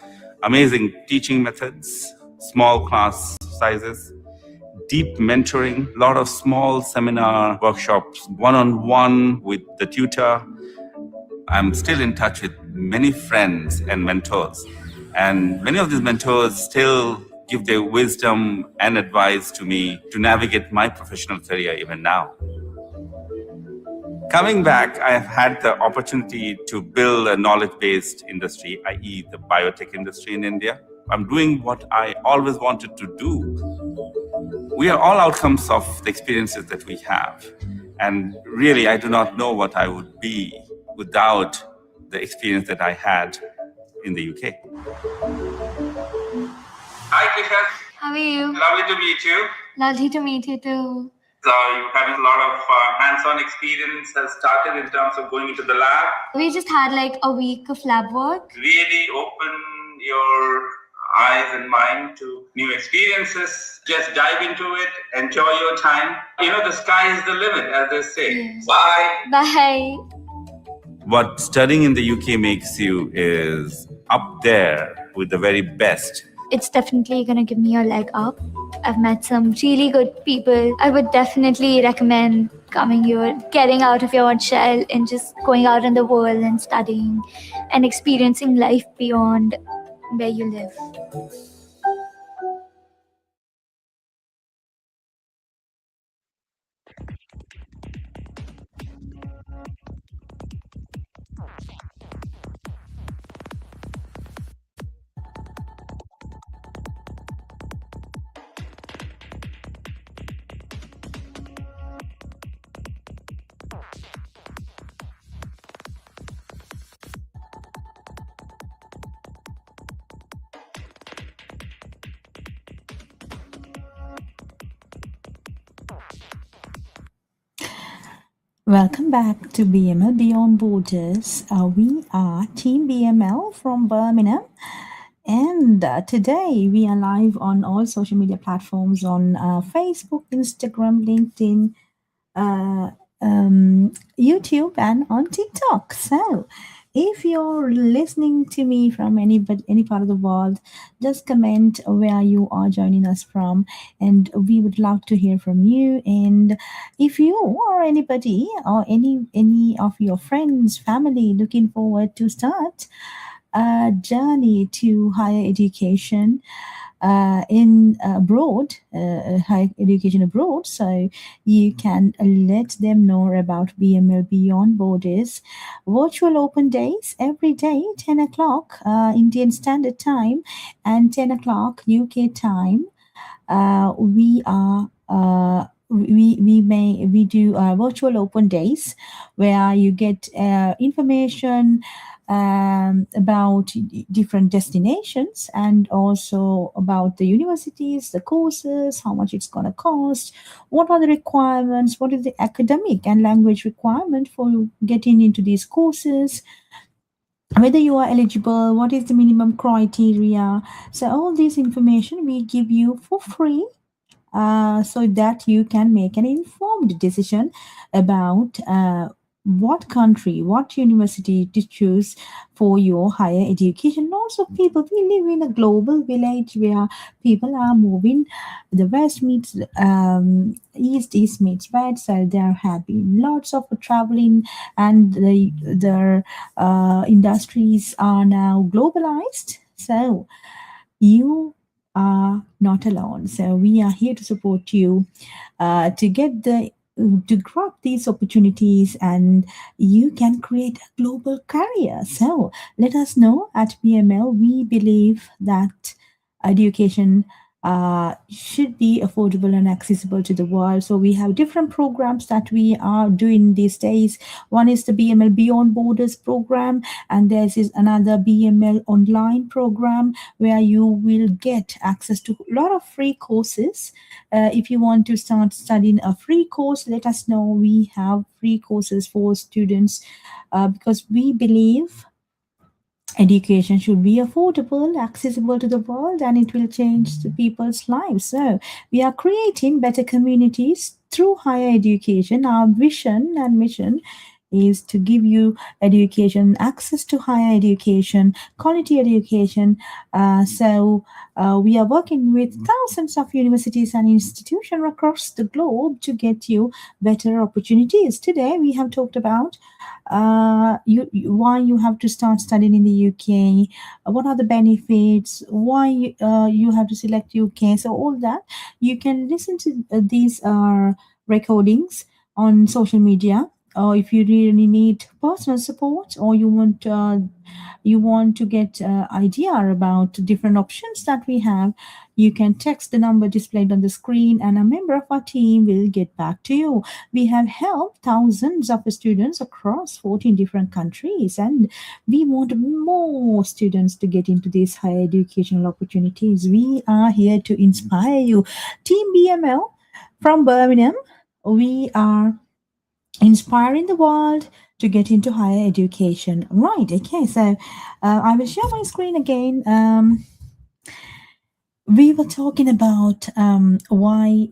amazing teaching methods, small class sizes, deep mentoring, a lot of small seminar workshops, one-on-one with the tutor. I'm still in touch with many friends and mentors. And many of these mentors still give their wisdom and advice to me to navigate my professional career even now. Coming back, I have had the opportunity to build a knowledge-based industry, i.e. the biotech industry in India. I'm doing what I always wanted to do. We are all outcomes of the experiences that we have. And really, I do not know what I would be without the experience that I had in the UK. Hi, Kisha. How are you? Lovely to meet you. Lovely to meet you too. So you're having a lot of hands-on experience has started in terms of going into the lab. We just had like a week of lab work. Really open your eyes and mind to new experiences. Just dive into it, enjoy your time. You know, the sky is the limit, as they say. Yes. Bye. Bye. What studying in the UK makes you is up there with the very best. It's definitely going to give me a leg up. I've met some really good people. I would definitely recommend coming here, getting out of your own shell and just going out in the world and studying and experiencing life beyond where you live. Welcome back to BML Beyond Borders. We are Team BML from Birmingham, and today we are live on all social media platforms on Facebook, Instagram, LinkedIn, YouTube, and on TikTok. So, if you're listening to me from any part of the world, just comment where you are joining us from, and we would love to hear from you. And if you or anybody or any of your friends, family looking forward to start a journey to higher education in abroad, higher education abroad, so you can let them know about BML Beyond Borders virtual open days every day, 10 o'clock Indian Standard Time and 10 o'clock UK time. We do virtual open days where you get information about different destinations and also about the universities, the courses, how much it's going to cost, what are the requirements, what is the academic and language requirement for getting into these courses, whether you are eligible, what is the minimum criteria. So all this information we give you for free so that you can make an informed decision about what country, what university to choose for your higher education. And also, people, we live in a global village where people are moving. The West meets East, East meets West. So there have been lots of traveling, and the industries are now globalized. So you are not alone. So we are here to support you to grab these opportunities, and you can create a global career. So let us know at BML. We believe that education should be affordable and accessible to the world. So we have different programs that we are doing these days. One is the BML Beyond Borders program, and there is another BML online program where you will get access to a lot of free courses. If you want to start studying a free course, let us know. We have free courses for students because we believe education should be affordable, accessible to the world, and it will change the people's lives. So we are creating better communities through higher education. Our vision and mission is to give you education, access to higher education, quality education. We are working with thousands of universities and institutions across the globe to get you better opportunities. Today, we have talked about why you have to start studying in the UK, what are the benefits, why you have to select UK. So all that you can listen to these recordings on social media, or if you really need personal support, or you want to get idea about different options that we have, you can text the number displayed on the screen and a member of our team will get back to you. We have helped thousands of students across 14 different countries, and we want more students to get into these higher educational opportunities. We are here to inspire you. Team BML from Birmingham, we are inspiring the world to get into higher education. Right, okay, so I will share my screen again. We were talking about why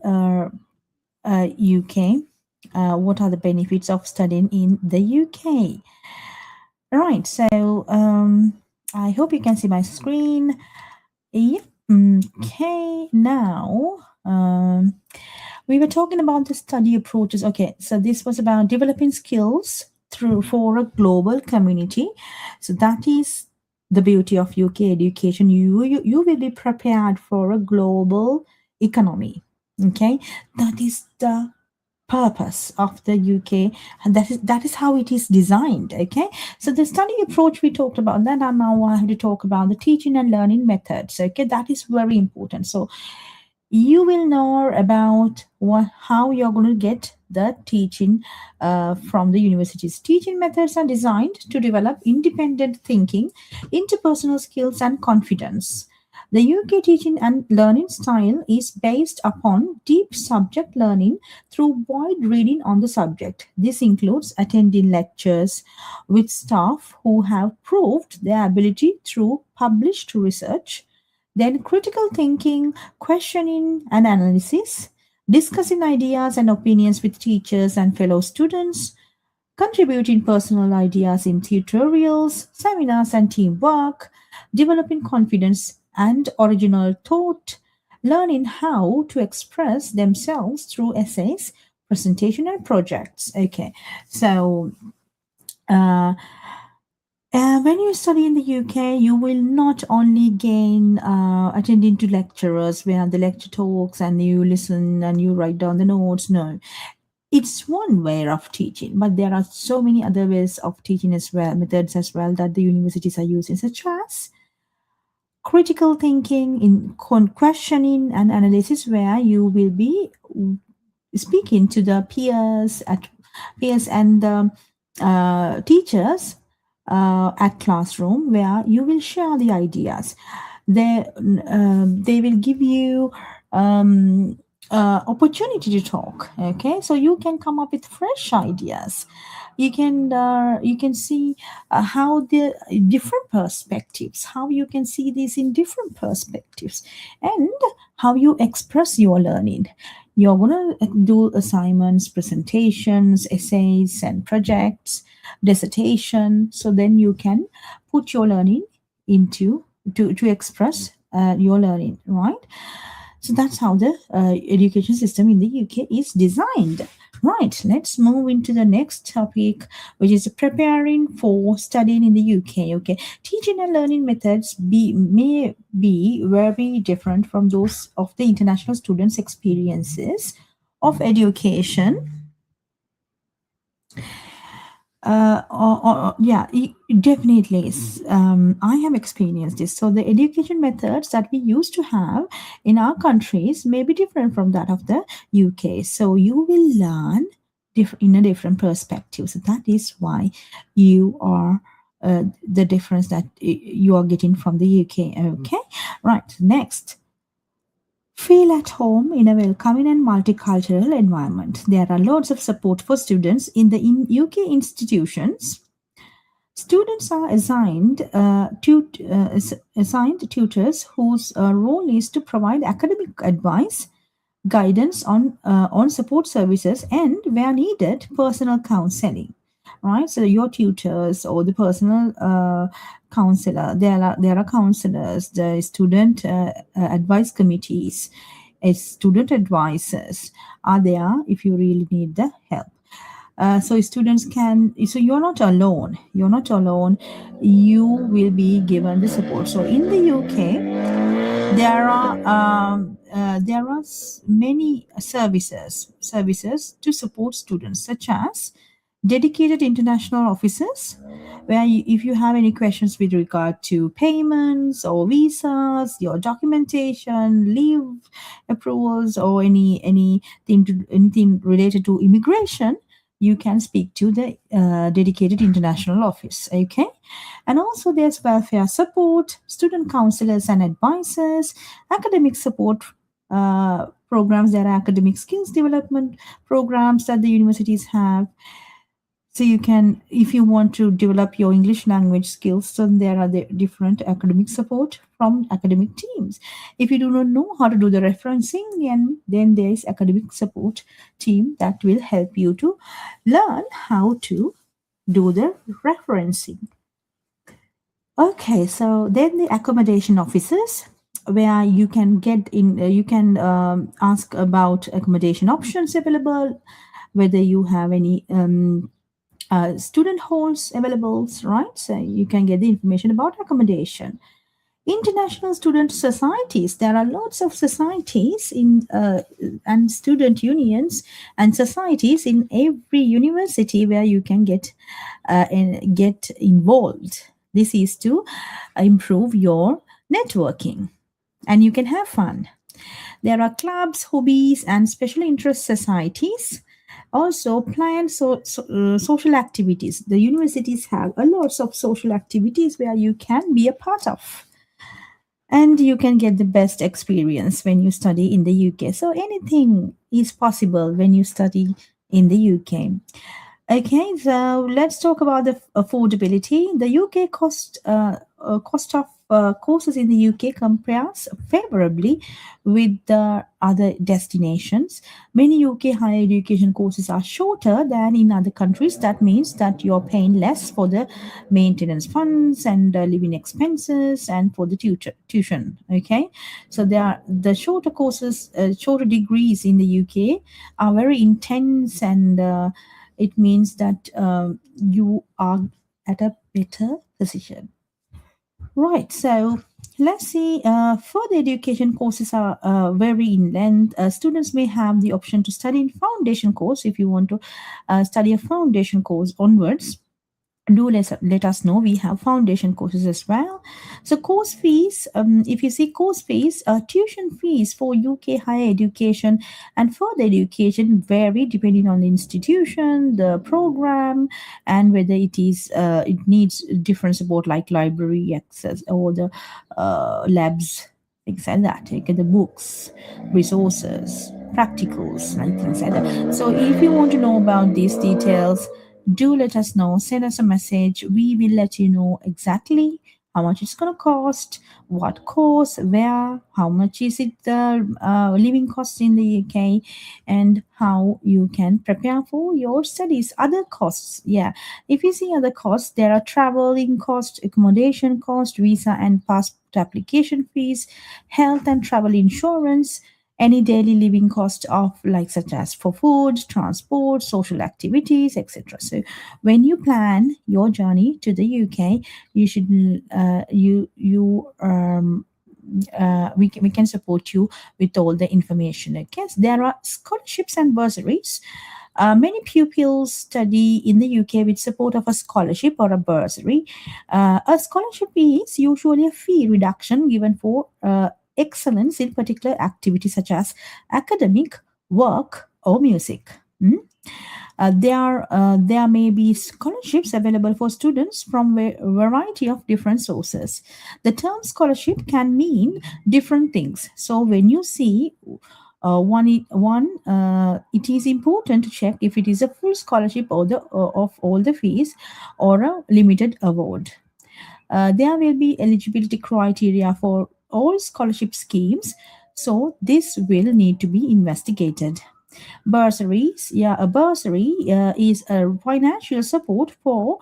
UK, what are the benefits of studying in the UK. Right, so I hope you can see my screen. Yeah. Okay, now we were talking about the study approaches. Okay, so this was about developing skills for a global community. So that is the beauty of UK education. You will be prepared for a global economy. Okay, that is the purpose of the UK, and that is how it is designed. Okay, so the study approach we talked about that, and now I have to talk about the teaching and learning methods. Okay, that is very important. So you will know about how you're going to get the teaching from the universities. Teaching methods are designed to develop independent thinking, interpersonal skills, and confidence. The UK teaching and learning style is based upon deep subject learning through wide reading on the subject. This includes attending lectures with staff who have proved their ability through published research, then critical thinking, questioning and analysis, discussing ideas and opinions with teachers and fellow students, contributing personal ideas in tutorials, seminars and teamwork, developing confidence and original thought, learning how to express themselves through essays, presentation and projects. Okay, so when you study in the UK, you will not only gain attending to lecturers where the lecture talks and you listen and you write down the notes. No, it's one way of teaching, but there are so many other ways of teaching as well, methods as well, that the universities are using, such as critical thinking, in questioning and analysis, where you will be speaking to the peers and the teachers at classroom, where you will share the ideas. They will give you opportunity to talk. Okay, so you can come up with fresh ideas. You can see how the different perspectives, how you can see this in different perspectives, and how you express your learning. You're gonna do assignments, presentations, essays, and projects, dissertation. So then you can put your learning into to express your learning, right? So that's how the education system in the UK is designed. Right, let's move into the next topic, which is preparing for studying in the UK. Okay, teaching and learning methods may be very different from those of the international students' experiences of education. Definitely. I have experienced this. So the education methods that we used to have in our countries may be different from that of the UK. So you will learn in a different perspective. So that is why you are the difference that you are getting from the UK. Okay, right. Next. Feel at home in a welcoming and multicultural environment. There are loads of support for students in the UK institutions. Students are assigned tutors whose role is to provide academic advice, guidance on support services, and, where needed, personal counseling. right? So your tutors or the personal counselor, there are counselors, the student advice committees, student advisors are there if you really need the help. So students can, so you're not alone. You're not alone. You will be given the support. So in the UK, there are many services to support students, such as dedicated international officers, where if you have any questions with regard to payments or visas, your documentation, leave approvals, or anything related to immigration, you can speak to the dedicated international office. Okay, and also there's welfare support, student counselors and advisors, academic support programs. There are academic skills development programs that the universities have. So you can, if you want to develop your English language skills, so there are the different academic support from academic teams. If you do not know how to do the referencing, then there is academic support team that will help you to learn how to do the referencing. Okay, so then the accommodation officers, where you can get in, you can ask about accommodation options available, whether you have any student halls available, right? So you can get the information about accommodation. International student societies. There are lots of societies in and student unions and societies in every university where you can get involved. This is to improve your networking, and you can have fun. There are clubs, hobbies, and special interest societies. Also, planned social activities. The universities have a lot of social activities where you can be a part of. And you can get the best experience when you study in the UK. So anything is possible when you study in the UK. Okay, so let's talk about the affordability. The UK cost of courses in the UK compares favorably with the other destinations. Many UK higher education courses are shorter than in other countries. That means that you're paying less for the maintenance funds and living expenses and for the tuition. Okay, so the shorter courses, shorter degrees in the UK are very intense, and it means that you are at a better position. Right, so let's see. Further education courses are vary in length. Students may have the option to study in foundation course if you want to study a foundation course onwards. Do let us know. We have foundation courses as well. So course fees, if you see course fees, tuition fees for UK higher education and further education vary depending on the institution, the program, and whether it needs different support like library access or the labs, things like that. Take the books, resources, practicals, and things like that. So if you want to know about these details, do let us know. Send us a message. We will let you know exactly how much it's going to cost, what course, where, how much is it the living cost in the UK, and how you can prepare for your studies. Other costs, yeah. If you see other costs, there are traveling cost, accommodation cost, visa and passport application fees, health and travel insurance, any daily living cost of like such as for food, transport, social activities, etc. So when you plan your journey to the UK, you should we can support you with all the information. Okay, so there are scholarships and bursaries. Many pupils study in the UK with support of a scholarship or a bursary. A scholarship is usually a fee reduction given for excellence in particular activities such as academic, work, or music. There may be scholarships available for students from a variety of different sources. The term scholarship can mean different things. So when you see it is important to check if it is a full scholarship or of all the fees or a limited award. There will be eligibility criteria for all scholarship schemes, so this will need to be investigated. Bursaries, a bursary is a financial support for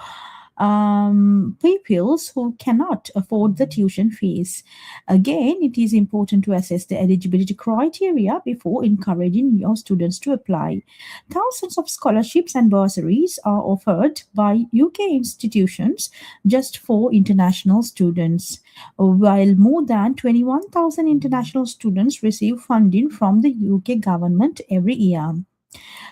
pupils who cannot afford the tuition fees. Again, it is important to assess the eligibility criteria before encouraging your students to apply. Thousands of scholarships and bursaries are offered by UK institutions just for international students, while more than 21,000 international students receive funding from the UK government every year.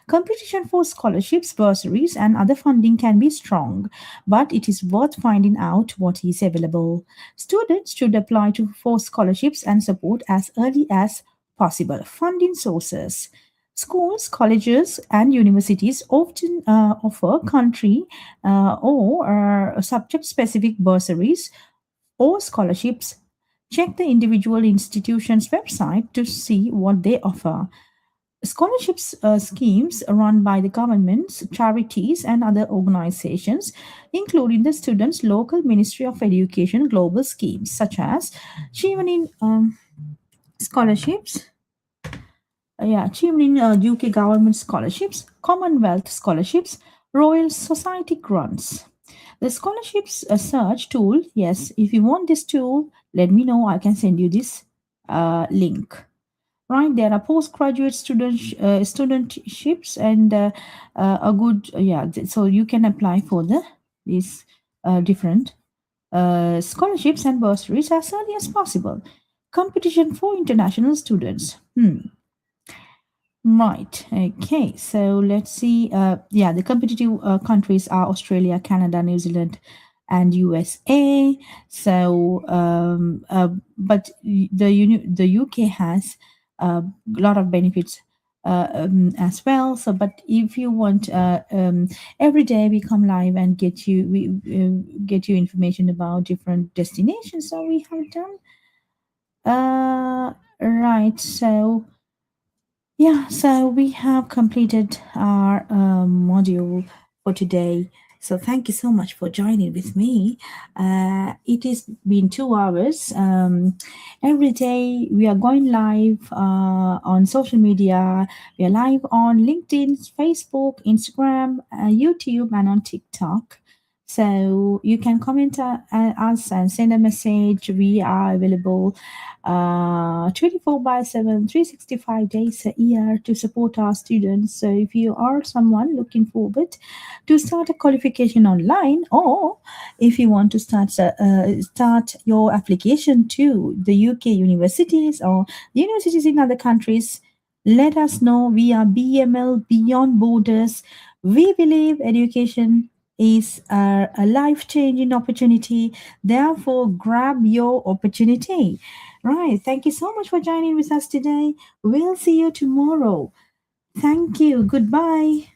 Competition for scholarships, bursaries, and other funding can be strong, but it is worth finding out what is available. Students should apply for scholarships and support as early as possible. Funding sources. Schools, colleges, and universities often offer country or subject-specific bursaries or scholarships. Check the individual institution's website to see what they offer. Scholarships schemes run by the governments, charities, and other organizations, including the students' local Ministry of Education global schemes, such as Chevening scholarships. Chevening UK government scholarships, Commonwealth scholarships, Royal Society grants. The scholarships search tool, yes, if you want this tool, let me know. I can send you this link. Right, there are postgraduate studentships and a good so you can apply for these different scholarships and bursaries as early as possible. Competition for international students. Right. Okay. So let's see. The competitive countries are Australia, Canada, New Zealand, and USA. So, but the UK has a lot of benefits as well. So, but if you want, every day we come live and get you information about different destinations. So we have done. Right. So. Yeah, so we have completed our module for today. So thank you so much for joining with me. It has been 2 hours. Every day we are going live on social media. We are live on LinkedIn, Facebook, Instagram, YouTube, and on TikTok. So you can comment us and send a message. We are available 24/7, 365 days a year to support our students. So if you are someone looking forward to start a qualification online, or if you want to start your application to the UK universities or universities in other countries, let us know. We are BML Beyond Borders. We believe education is a life-changing opportunity. Therefore, grab your opportunity. Right. Thank you so much for joining with us today. We'll see you tomorrow. Thank you. Goodbye.